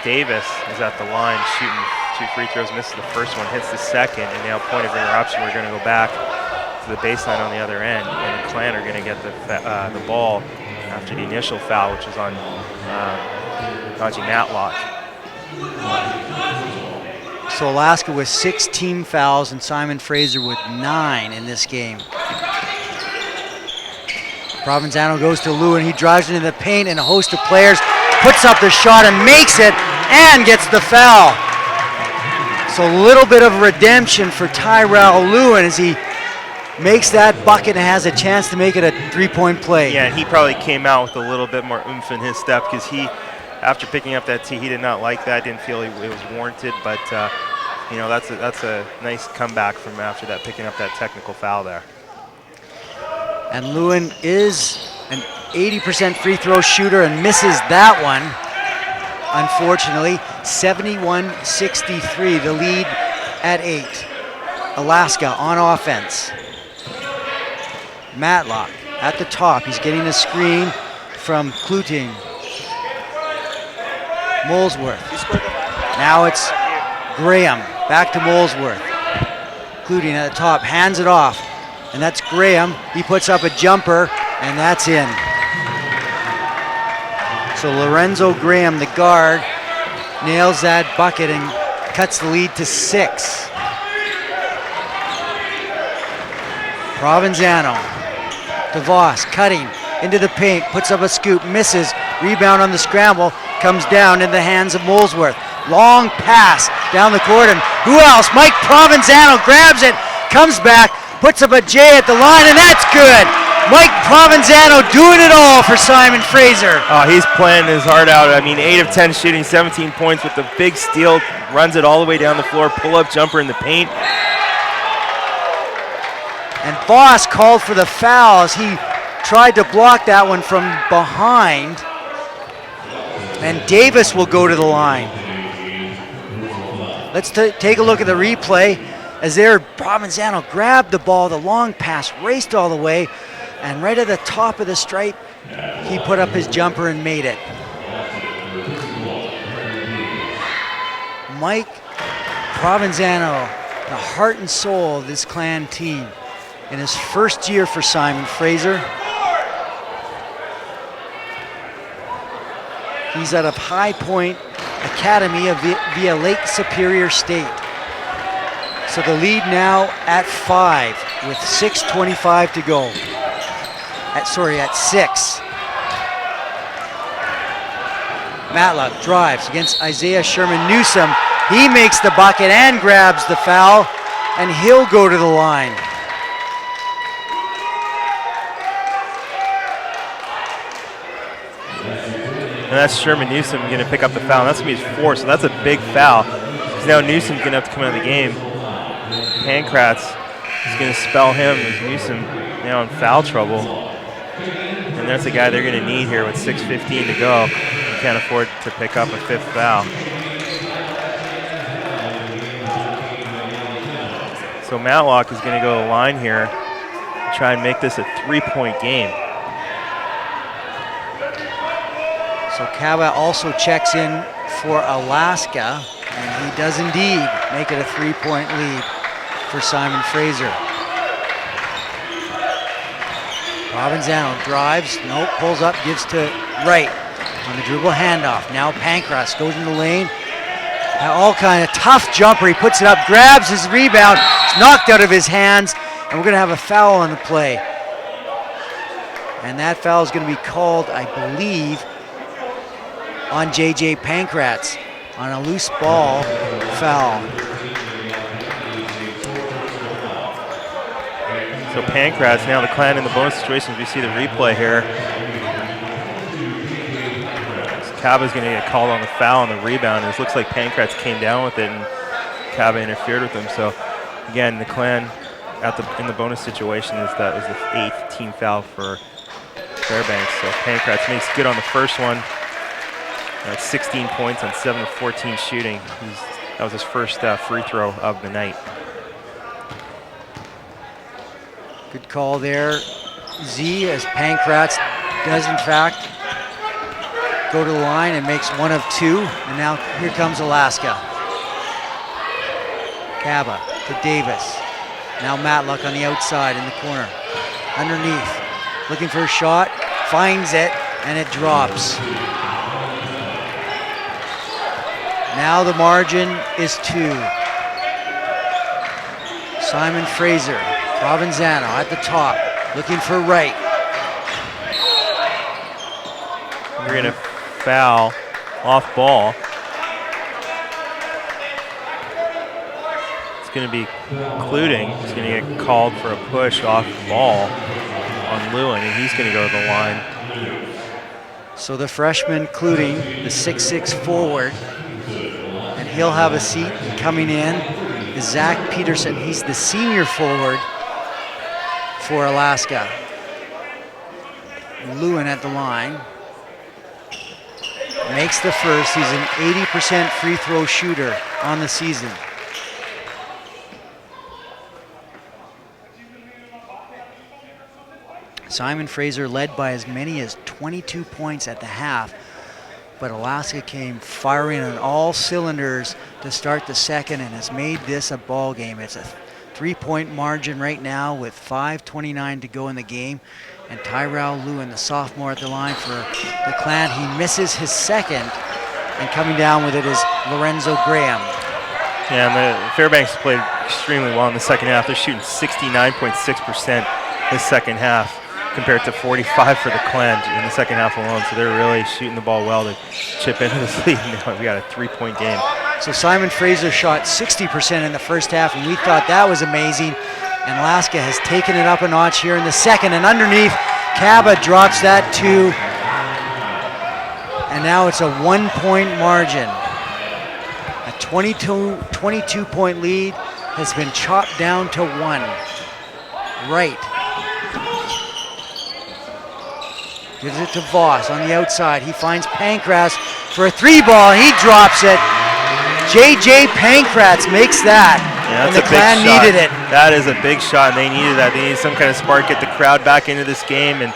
Davis is at the line shooting 2 free throws, misses the first one, hits the second, and now point of interruption. We're going to go back to the baseline on the other end, and the Clan are going to get the ball after the initial foul, which is on Najee Matlock. So Alaska with 6 team fouls and Simon Fraser with 9 in this game. Provenzano goes to Lewin. He drives into the paint and a host of players puts up the shot and makes it and gets the foul. So a little bit of redemption for Tyrell Lewin as he makes that bucket and has a chance to make it a 3-point play. Yeah, and he probably came out with a little bit more oomph in his step because after picking up that tee, he did not like that. Didn't feel it was warranted, but that's a nice comeback from after that, picking up that technical foul there. And Lewin is an 80% free throw shooter and misses that one. Unfortunately, 71-63, the lead at 8. Alaska on offense. Matlock at the top. He's getting a screen from Kluting. Molesworth. Now it's Graham. Back to Molesworth. Kluting at the top. Hands it off. And that's Graham. He puts up a jumper, and that's in. So Lorenzo Graham, the guard, nails that bucket and cuts the lead to 6. Provenzano. DeVos cutting into the paint, puts up a scoop, misses, rebound on the scramble, comes down in the hands of Molesworth. Long pass down the court, and who else? Mike Provenzano grabs it, comes back, puts up a J at the line, and that's good. Mike Provenzano doing it all for Simon Fraser. Oh, he's playing his heart out. I mean, 8 of 10 shooting, 17 points with the big steal, runs it all the way down the floor, pull-up jumper in the paint. And Voss called for the foul as he tried to block that one from behind. And Davis will go to the line. Let's take a look at the replay as there Provenzano grabbed the ball, the long pass, raced all the way, and right at the top of the stripe, he put up his jumper and made it. Mike Provenzano, the heart and soul of this Clan team in his first year for Simon Fraser. He's out of High Point Academy of via Lake Superior State. So the lead now at 5 with 6:25 to go. At 6. Matlock drives against Isaiah Sherman Newsom. He makes the bucket and grabs the foul, and he'll go to the line. And that's Sherman Newsom going to pick up the foul. That's going to be his 4th, so that's a big foul. Because now Newsom's going to have to come out of the game. Pankratz is going to spell him as Newsom now in foul trouble. And that's a guy they're going to need here with 6:15 to go. They can't afford to pick up a 5th foul. So Matlock is going to go to the line here and try and make this a 3-point game. So Kaba also checks in for Alaska, and he does indeed make it a 3-point lead for Simon Fraser. Provenzano drives, pulls up, gives to Wright on the dribble handoff. Now Pankratz goes in the lane. All kind of tough jumper, he puts it up, grabs his rebound, it's knocked out of his hands, and we're gonna have a foul on the play. And that foul is gonna be called, I believe, on JJ Pankratz on a loose ball foul. So Pankratz, now the Clan in the bonus situations, we see the replay here. Kaba's going to get called on the foul on the rebound. It looks like Pankratz came down with it and Kaba interfered with him. So again, the Clan in the bonus situation was the 8th team foul for Fairbanks. So Pankratz makes good on the first one. That's 16 points on 7 of 14 shooting. That was his first free throw of the night. Good call there, Z, as Pankratz does in fact go to the line and makes 1 of 2. And now here comes Alaska. Kaba to Davis. Now Matlock on the outside in the corner. Underneath, looking for a shot, finds it, and it drops. Now the margin is 2. Simon Fraser, Provenzano at the top, looking for Wright. We're going to foul off ball. It's going to be Cluting. He's going to get called for a push off ball on Lewin, and he's going to go to the line. So the freshman Cluting, the 6'6" forward, and he'll have a seat coming in, is Zach Peterson. He's the senior forward for Alaska. Lewin at the line. Makes the first. He's an 80% free throw shooter on the season. Simon Fraser led by as many as 22 points at the half, but Alaska came firing on all cylinders to start the second and has made this a ball game. It's a 3-point margin right now with 5:29 to go in the game. And Tyrell Lewin, the sophomore at the line for the Clan, he misses his second, and coming down with it is Lorenzo Graham. Yeah, and the Fairbanks played extremely well in the second half. They're shooting 69.6% this second half compared to 45 for the Clan in the second half alone. So they're really shooting the ball well to chip into this lead. Now we got a 3-point game. So Simon Fraser shot 60% in the first half, and we thought that was amazing. And Alaska has taken it up a notch here in the second. And underneath, Kaba drops that 2. And now it's a 1-point margin. A 22-point lead has been chopped down to 1. Right. Gives it to Voss on the outside. He finds Pankratz for a 3-ball. He drops it. J.J. Pankratz makes that. Yeah, and that's the a big Clan shot. needed it. That is a big shot, and they needed that. They needed some kind of spark, get the crowd back into this game, and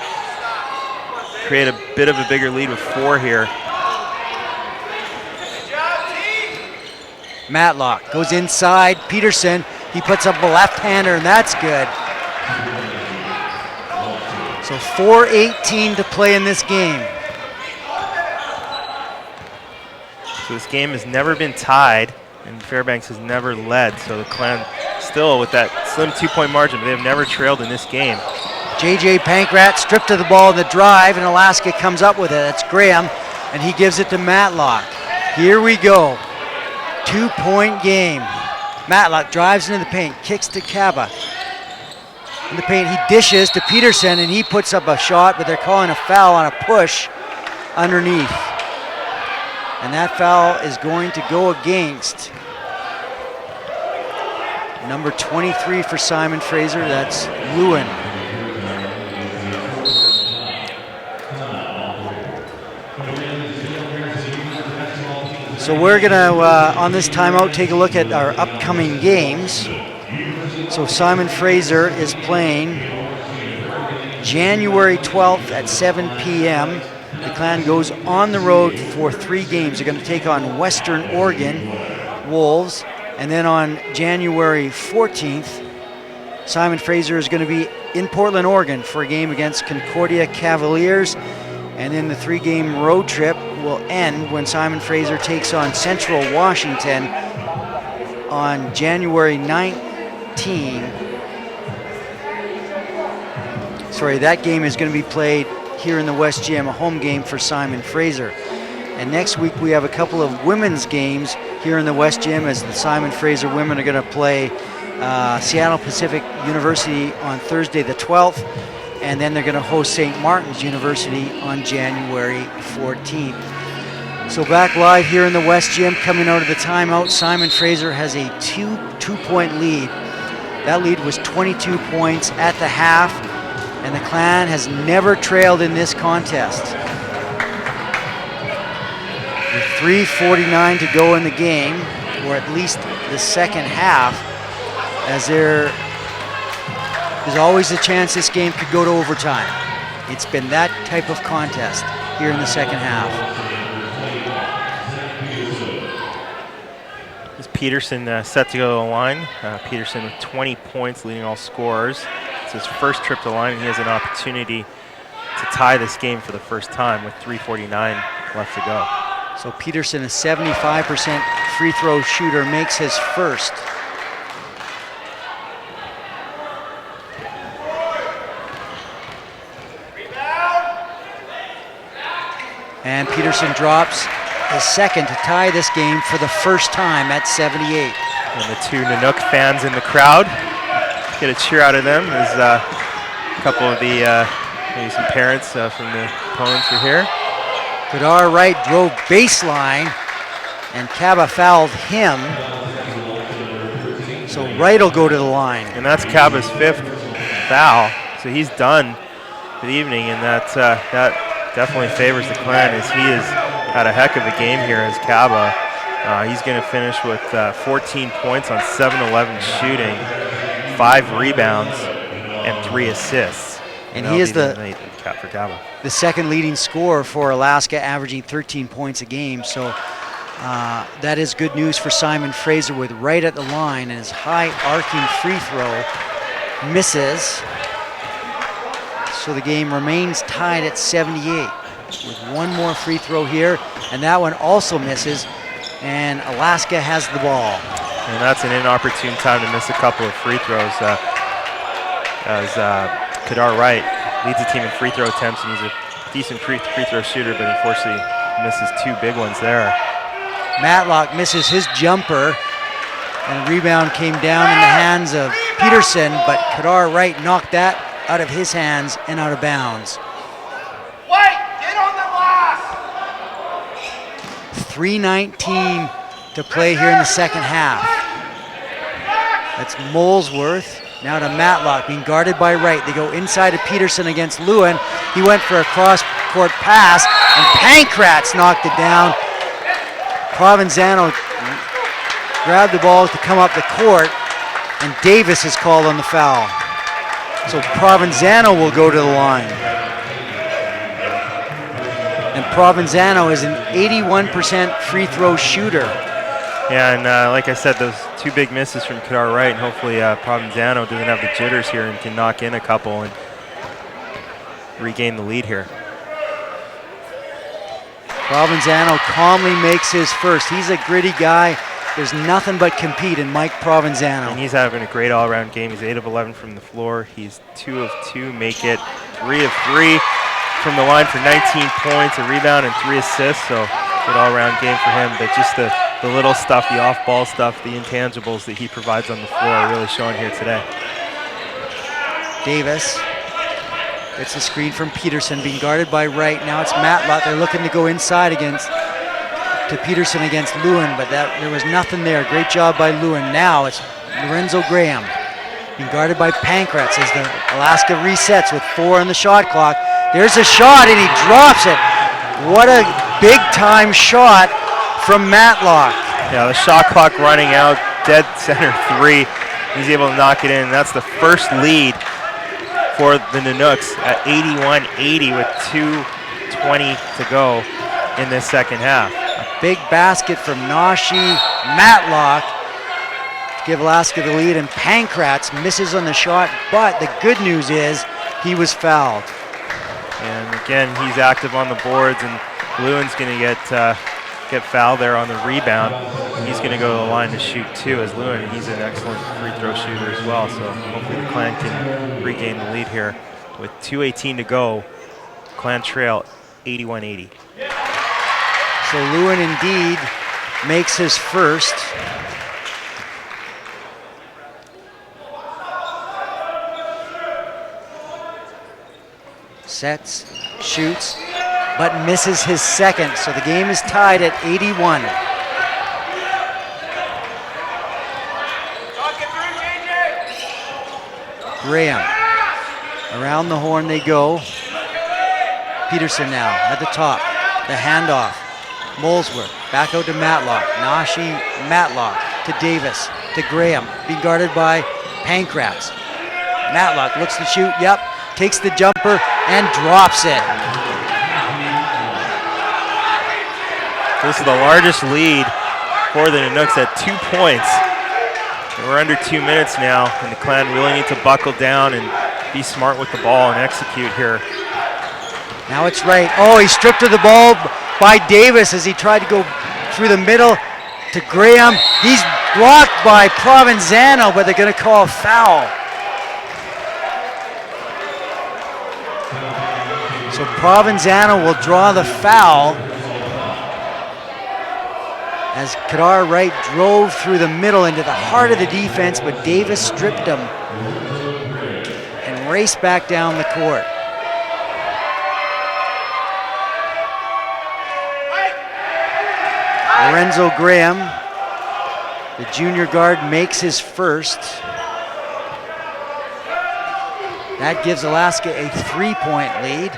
create a bit of a bigger lead with 4 here. Matlock goes inside. Peterson, he puts up a left-hander, and that's good. So 4:18 to play in this game. So this game has never been tied, and Fairbanks has never led. So the Clan still with that slim 2-point margin, but they have never trailed in this game. J.J. Pankratz stripped to the ball in the drive, and Alaska comes up with it. That's Graham, and he gives it to Matlock. Here we go. 2-point game. Matlock drives into the paint, kicks to Kaba. In the paint, he dishes to Peterson, and he puts up a shot, but they're calling a foul on a push underneath. And that foul is going to go against number 23 for Simon Fraser. That's Lewin. So we're going to, on this timeout, take a look at our upcoming games. So Simon Fraser is playing January 12th at 7 p.m. The Clan goes on the road for 3 games. They're going to take on Western Oregon Wolves. And then on January 14th, Simon Fraser is going to be in Portland, Oregon for a game against Concordia Cavaliers. And then the 3-game road trip will end when Simon Fraser takes on Central Washington on January 19th. Sorry, that game is going to be played here in the West Gym, a home game for Simon Fraser. And next week we have a couple of women's games here in the West Gym as the Simon Fraser women are going to play Seattle Pacific University on Thursday the 12th, and then they're going to host St. Martin's University on January 14th. So back live here in the West Gym, coming out of the timeout, Simon Fraser has a 2-point lead. That lead was 22 points at the half, and the Clan has never trailed in this contest. With 3:49 to go in the game, or at least the second half, as there is always a chance this game could go to overtime. It's been that type of contest here in the second half. Peterson set to go to the line. Peterson with 20 points, leading all scorers. It's his first trip to the line, and he has an opportunity to tie this game for the first time with 3:49 left to go. So Peterson, a 75% free throw shooter, makes his first. And Peterson drops his second to tie this game for the first time at 78. And the 2 Nanook fans in the crowd, get a cheer out of them as a couple of the, maybe some parents from the opponents are here. Kadar Wright drove baseline, and Kaba fouled him. So Wright will go to the line. And that's Kaba's 5th foul, so he's done for the evening, and that definitely favors the Clan as he has had a heck of a game here as Kaba. He's going to finish with 14 points on 7-11 shooting, 5 rebounds, and 3 assists. And he is the second leading scorer for Alaska, averaging 13 points a game. So that is good news for Simon Fraser with Wright at the line, and his high arcing free throw misses. So the game remains tied at 78 with one more free throw here, and that one also misses, and Alaska has the ball. And that's an inopportune time to miss a couple of free throws as Kadar Wright leads the team in free throw attempts, and he's a decent free throw shooter, but unfortunately misses 2 big ones there. Matlock misses his jumper, and the rebound came down in the hands of Peterson, but Kadar Wright knocked that out of his hands and out of bounds. 3:19 to play here in the second half. That's Molesworth. Now to Matlock, being guarded by Wright. They go inside to Peterson against Lewin. He went for a cross-court pass, and Pankratz knocked it down. Provenzano grabbed the ball to come up the court, and Davis is called on the foul. So Provenzano will go to the line. And Provenzano is an 81% free throw shooter. Yeah, and like I said, those two big misses from Kadar Wright, and hopefully Provenzano doesn't have the jitters here and can knock in a couple and regain the lead here. Provenzano calmly makes his first. He's a gritty guy. There's nothing but compete in Mike Provenzano. And he's having a great all-around game. He's 8 of 11 from the floor. He's 2 of 2, make it 3 of 3 from the line for 19 points, a rebound, and 3 assists. So good all-around game for him. But just the little stuff, the off-ball stuff, the intangibles that he provides on the floor are really showing here today. Davis gets a screen from Peterson, being guarded by Wright. Now it's Matlock. They're looking to go inside to Peterson against Lewin, but there was nothing there. Great job by Lewin. Now it's Lorenzo Graham, being guarded by Pankratz as the Alaska resets with 4 on the shot clock. There's a shot, and he drops it. What a big-time shot from Matlock. Yeah, the shot clock running out, dead center 3. He's able to knock it in. That's the first lead for the Nanooks at 81-80 with 2:20 to go in this second half. A big basket from Nashi Matlock to give Alaska the lead, and Pankratz misses on the shot, but the good news is he was fouled. And again, he's active on the boards, and Lewin's going to get fouled there on the rebound. He's going to go to the line to shoot 2 as Lewin. He's an excellent free throw shooter as well, so hopefully the Clan can regain the lead here. With 2:18 to go, Clan trail 81-80. So Lewin indeed makes his first. Sets, shoots, but misses his second. So the game is tied at 81. Graham. Around the horn they go. Peterson now at the top. The handoff. Molesworth back out to Matlock. Nashi Matlock to Davis to Graham. Being guarded by Pankratz. Matlock looks to shoot. Yep. Takes the jumper and drops it. This is the largest lead for the Nanooks at 2 points. We're under 2 minutes now, and the Clan really need to buckle down and be smart with the ball and execute here. Now it's Wright. Oh, he stripped of the ball by Davis as he tried to go through the middle to Graham. He's blocked by Provenzano, but they're going to call a foul. So Provenzano will draw the foul as Kadar Wright drove through the middle into the heart of the defense, but Davis stripped him and raced back down the court. Lorenzo Graham, the junior guard, makes his first. That gives Alaska a 3-point lead.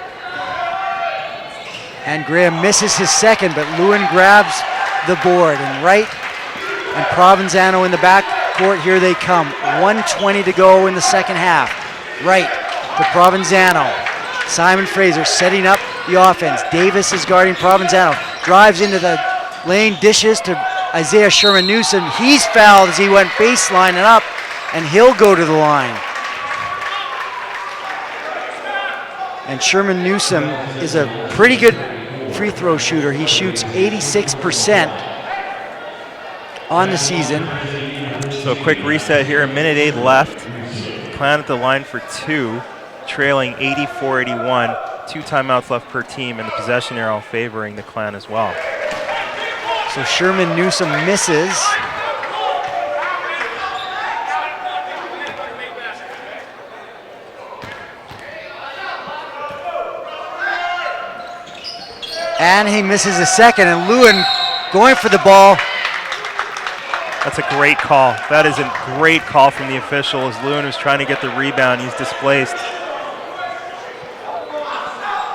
And Graham misses his second, but Lewin grabs the board. And Wright and Provenzano in the back court, here they come. 1:20 to go in the second half. Wright to Provenzano. Simon Fraser setting up the offense. Davis is guarding Provenzano. Drives into the lane, dishes to Isaiah Sherman-Newsom. He's fouled as he went baseline and up, and he'll go to the line. And Sherman-Newsom is a pretty good free throw shooter. He shoots 86% on the season. So a quick reset here, 1:08 left. Clan at the line for 2, trailing 84-81. 2 timeouts left per team, and the possession arrow favoring the Clan as well. So Sherman-Newsom misses. And he misses a second, and Lewin going for the ball. That's a great call. That is a great call from the official as Lewin was trying to get the rebound. He's displaced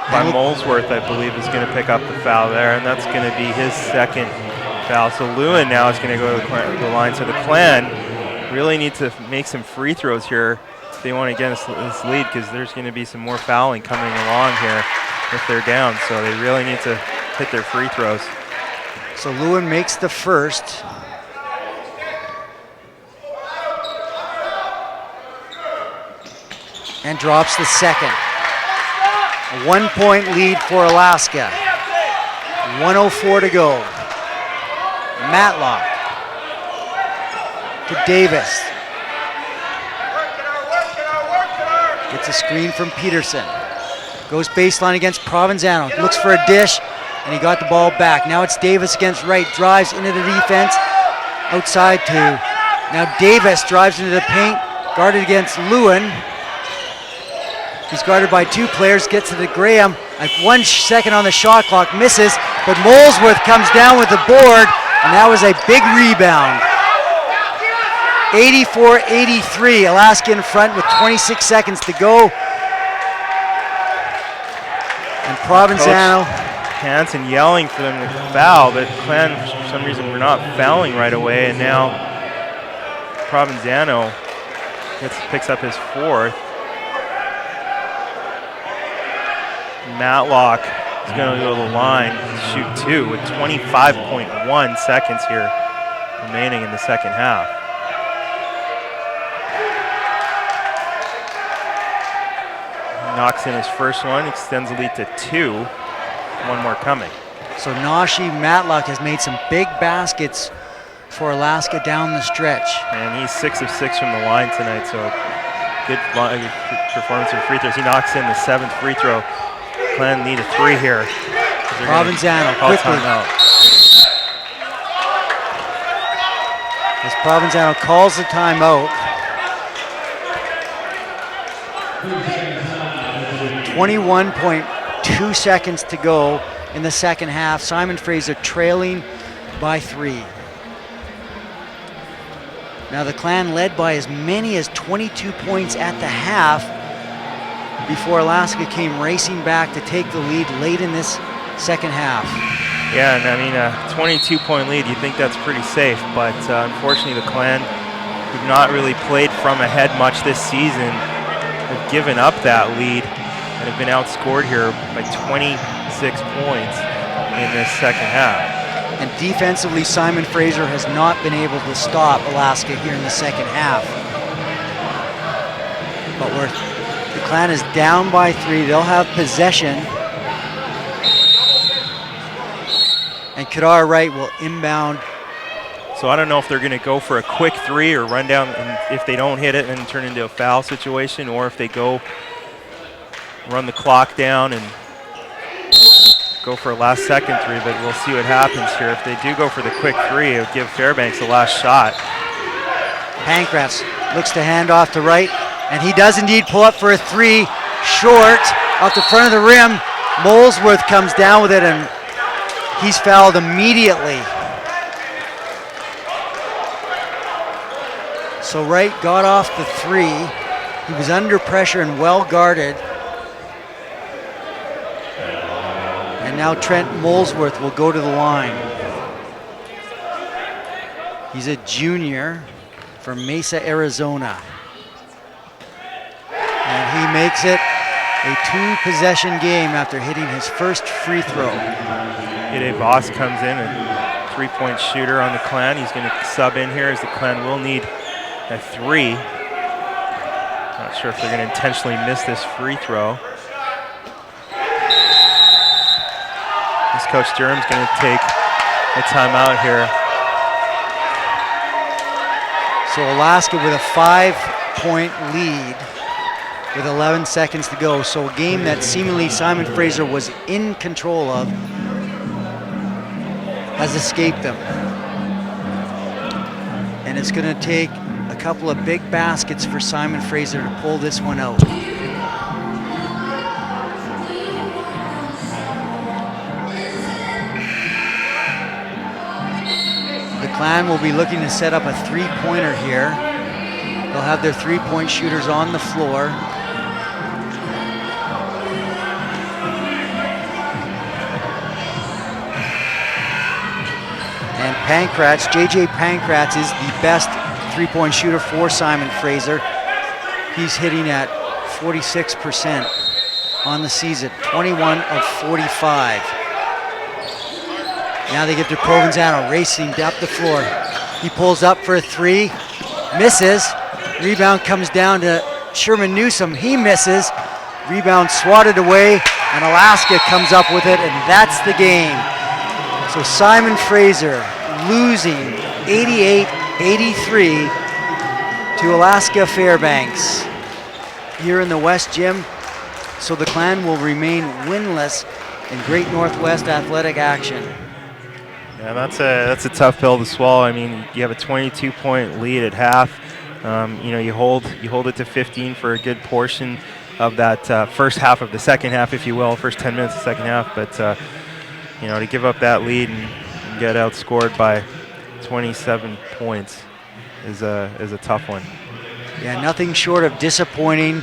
by Molesworth, I believe, is going to pick up the foul there, and that's going to be his second foul. So Lewin now is going to go to the line. So the Clan really need to make some free throws here if they want to get this lead, because there's going to be some more fouling coming along here if they're down. So they really need to hit their free throws. So Lewin makes the first. And drops the second. A 1-point lead for Alaska. 1:04 to go. Matlock to Davis. Gets a screen from Peterson. Goes baseline against Provenzano. Looks for a dish, and he got the ball back. Now it's Davis against Wright. Drives into the defense. Outside to. Now Davis drives into the paint. Guarded against Lewin. He's guarded by two players, gets to the Graham. At 1 second on the shot clock, misses, but Molesworth comes down with the board, and that was a big rebound. 84-83, Alaska in front with 26 seconds to go. And Provenzano. Coach Hansen yelling for them to foul, but Clan, for some reason, were not fouling right away, and now Provenzano picks up his fourth. Matlock is going to go to the line and shoot two with 25.1 seconds here remaining in the second half. He knocks in his first one, extends the lead to 2. One more coming. So Nashi Matlock has made some big baskets for Alaska down the stretch. And he's 6 of 6 from the line tonight, so good performance in free throws. He knocks in the 7th free throw. Clan need a 3 here. Provenzano quickly. As Provenzano calls the timeout. 21.2 seconds to go in the second half. Simon Fraser trailing by 3. Now the Clan led by as many as 22 points at the half before Alaska came racing back to take the lead late in this second half. Yeah, and I mean, a 22-point lead, you think that's pretty safe, but unfortunately the Clan, who've not really played from ahead much this season, have given up that lead and have been outscored here by 26 points in this second half. And defensively, Simon Fraser has not been able to stop Alaska here in the second half. But the Clan is down by 3. They'll have possession. And Kadar Wright will inbound. So I don't know if they're going to go for a quick 3 or run down, and if they don't hit it and turn into a foul situation, or if they go run the clock down and go for a last second 3, but we'll see what happens here. If they do go for the quick 3, it would give Fairbanks the last shot. Pancratz looks to hand off to Wright, and he does indeed pull up for a 3, short, off the front of the rim. Molesworth comes down with it, and he's fouled immediately. So Wright got off the 3. He was under pressure and well guarded. And now Trent Molesworth will go to the line. He's a junior from Mesa, Arizona. And he makes it a 2-possession game after hitting his first free throw. Ide Boss comes in, a 3-point shooter on the Clan. He's going to sub in here as the Clan will need a 3. Not sure if they're going to intentionally miss this free throw. This Coach Durham's going to take a timeout here. So Alaska with a 5-point lead with 11 seconds to go. So a game that seemingly Simon Fraser was in control of has escaped them. And it's going to take a couple of big baskets for Simon Fraser to pull this one out. Clan will be looking to set up a three-pointer here. They'll have their three-point shooters on the floor. And Pankratz, JJ Pankratz is the best three-point shooter for Simon Fraser. He's hitting at 46% on the season, 21 of 45. Now they get to Provenzano racing up the floor. He pulls up for a three, misses. Rebound comes down to Sherman Newsom. He misses. Rebound swatted away, and Alaska comes up with it, and that's the game. So Simon Fraser losing 88-83 to Alaska Fairbanks here in the West Gym. So the Clan will remain winless in Great Northwest athletic action. Yeah, that's a tough pill to swallow. I mean, you have a 22-point lead at half. You know, you hold it to 15 for a good portion of that first half of the second half, if you will, first 10 minutes of the second half. But you know, to give up that lead and get outscored by 27 points is a tough one. Yeah, nothing short of disappointing,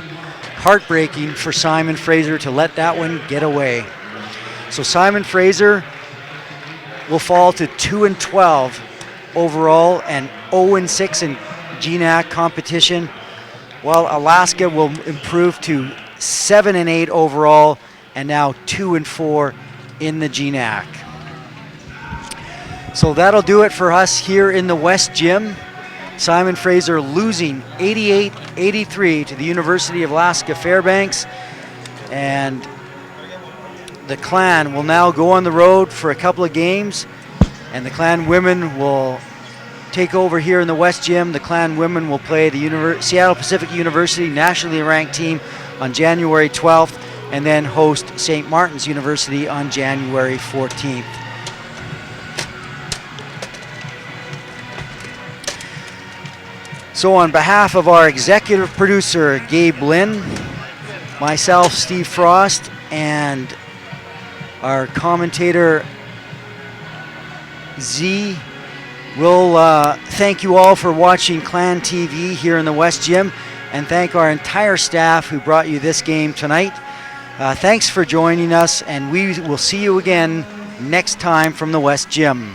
heartbreaking for Simon Fraser to let that one get away. So Simon Fraser will fall to 2-12 overall and 0-6 in GNAC competition, while Alaska will improve to 7-8 overall and now 2-4 in the GNAC. So that'll do it for us here in the West Gym. Simon Fraser losing 88-83 to the University of Alaska Fairbanks, and the Clan will now go on the road for a couple of games, and the Clan women will take over here in the West Gym. The Clan women will play the Seattle Pacific University nationally ranked team on January 12th, and then host St. Martin's University on January 14th. So on behalf of our executive producer, Gabe Lynn, myself, Steve Frost, and our commentator, Z, we'll thank you all for watching Clan TV here in the West Gym, and thank our entire staff who brought you this game tonight. Thanks for joining us, and we will see you again next time from the West Gym.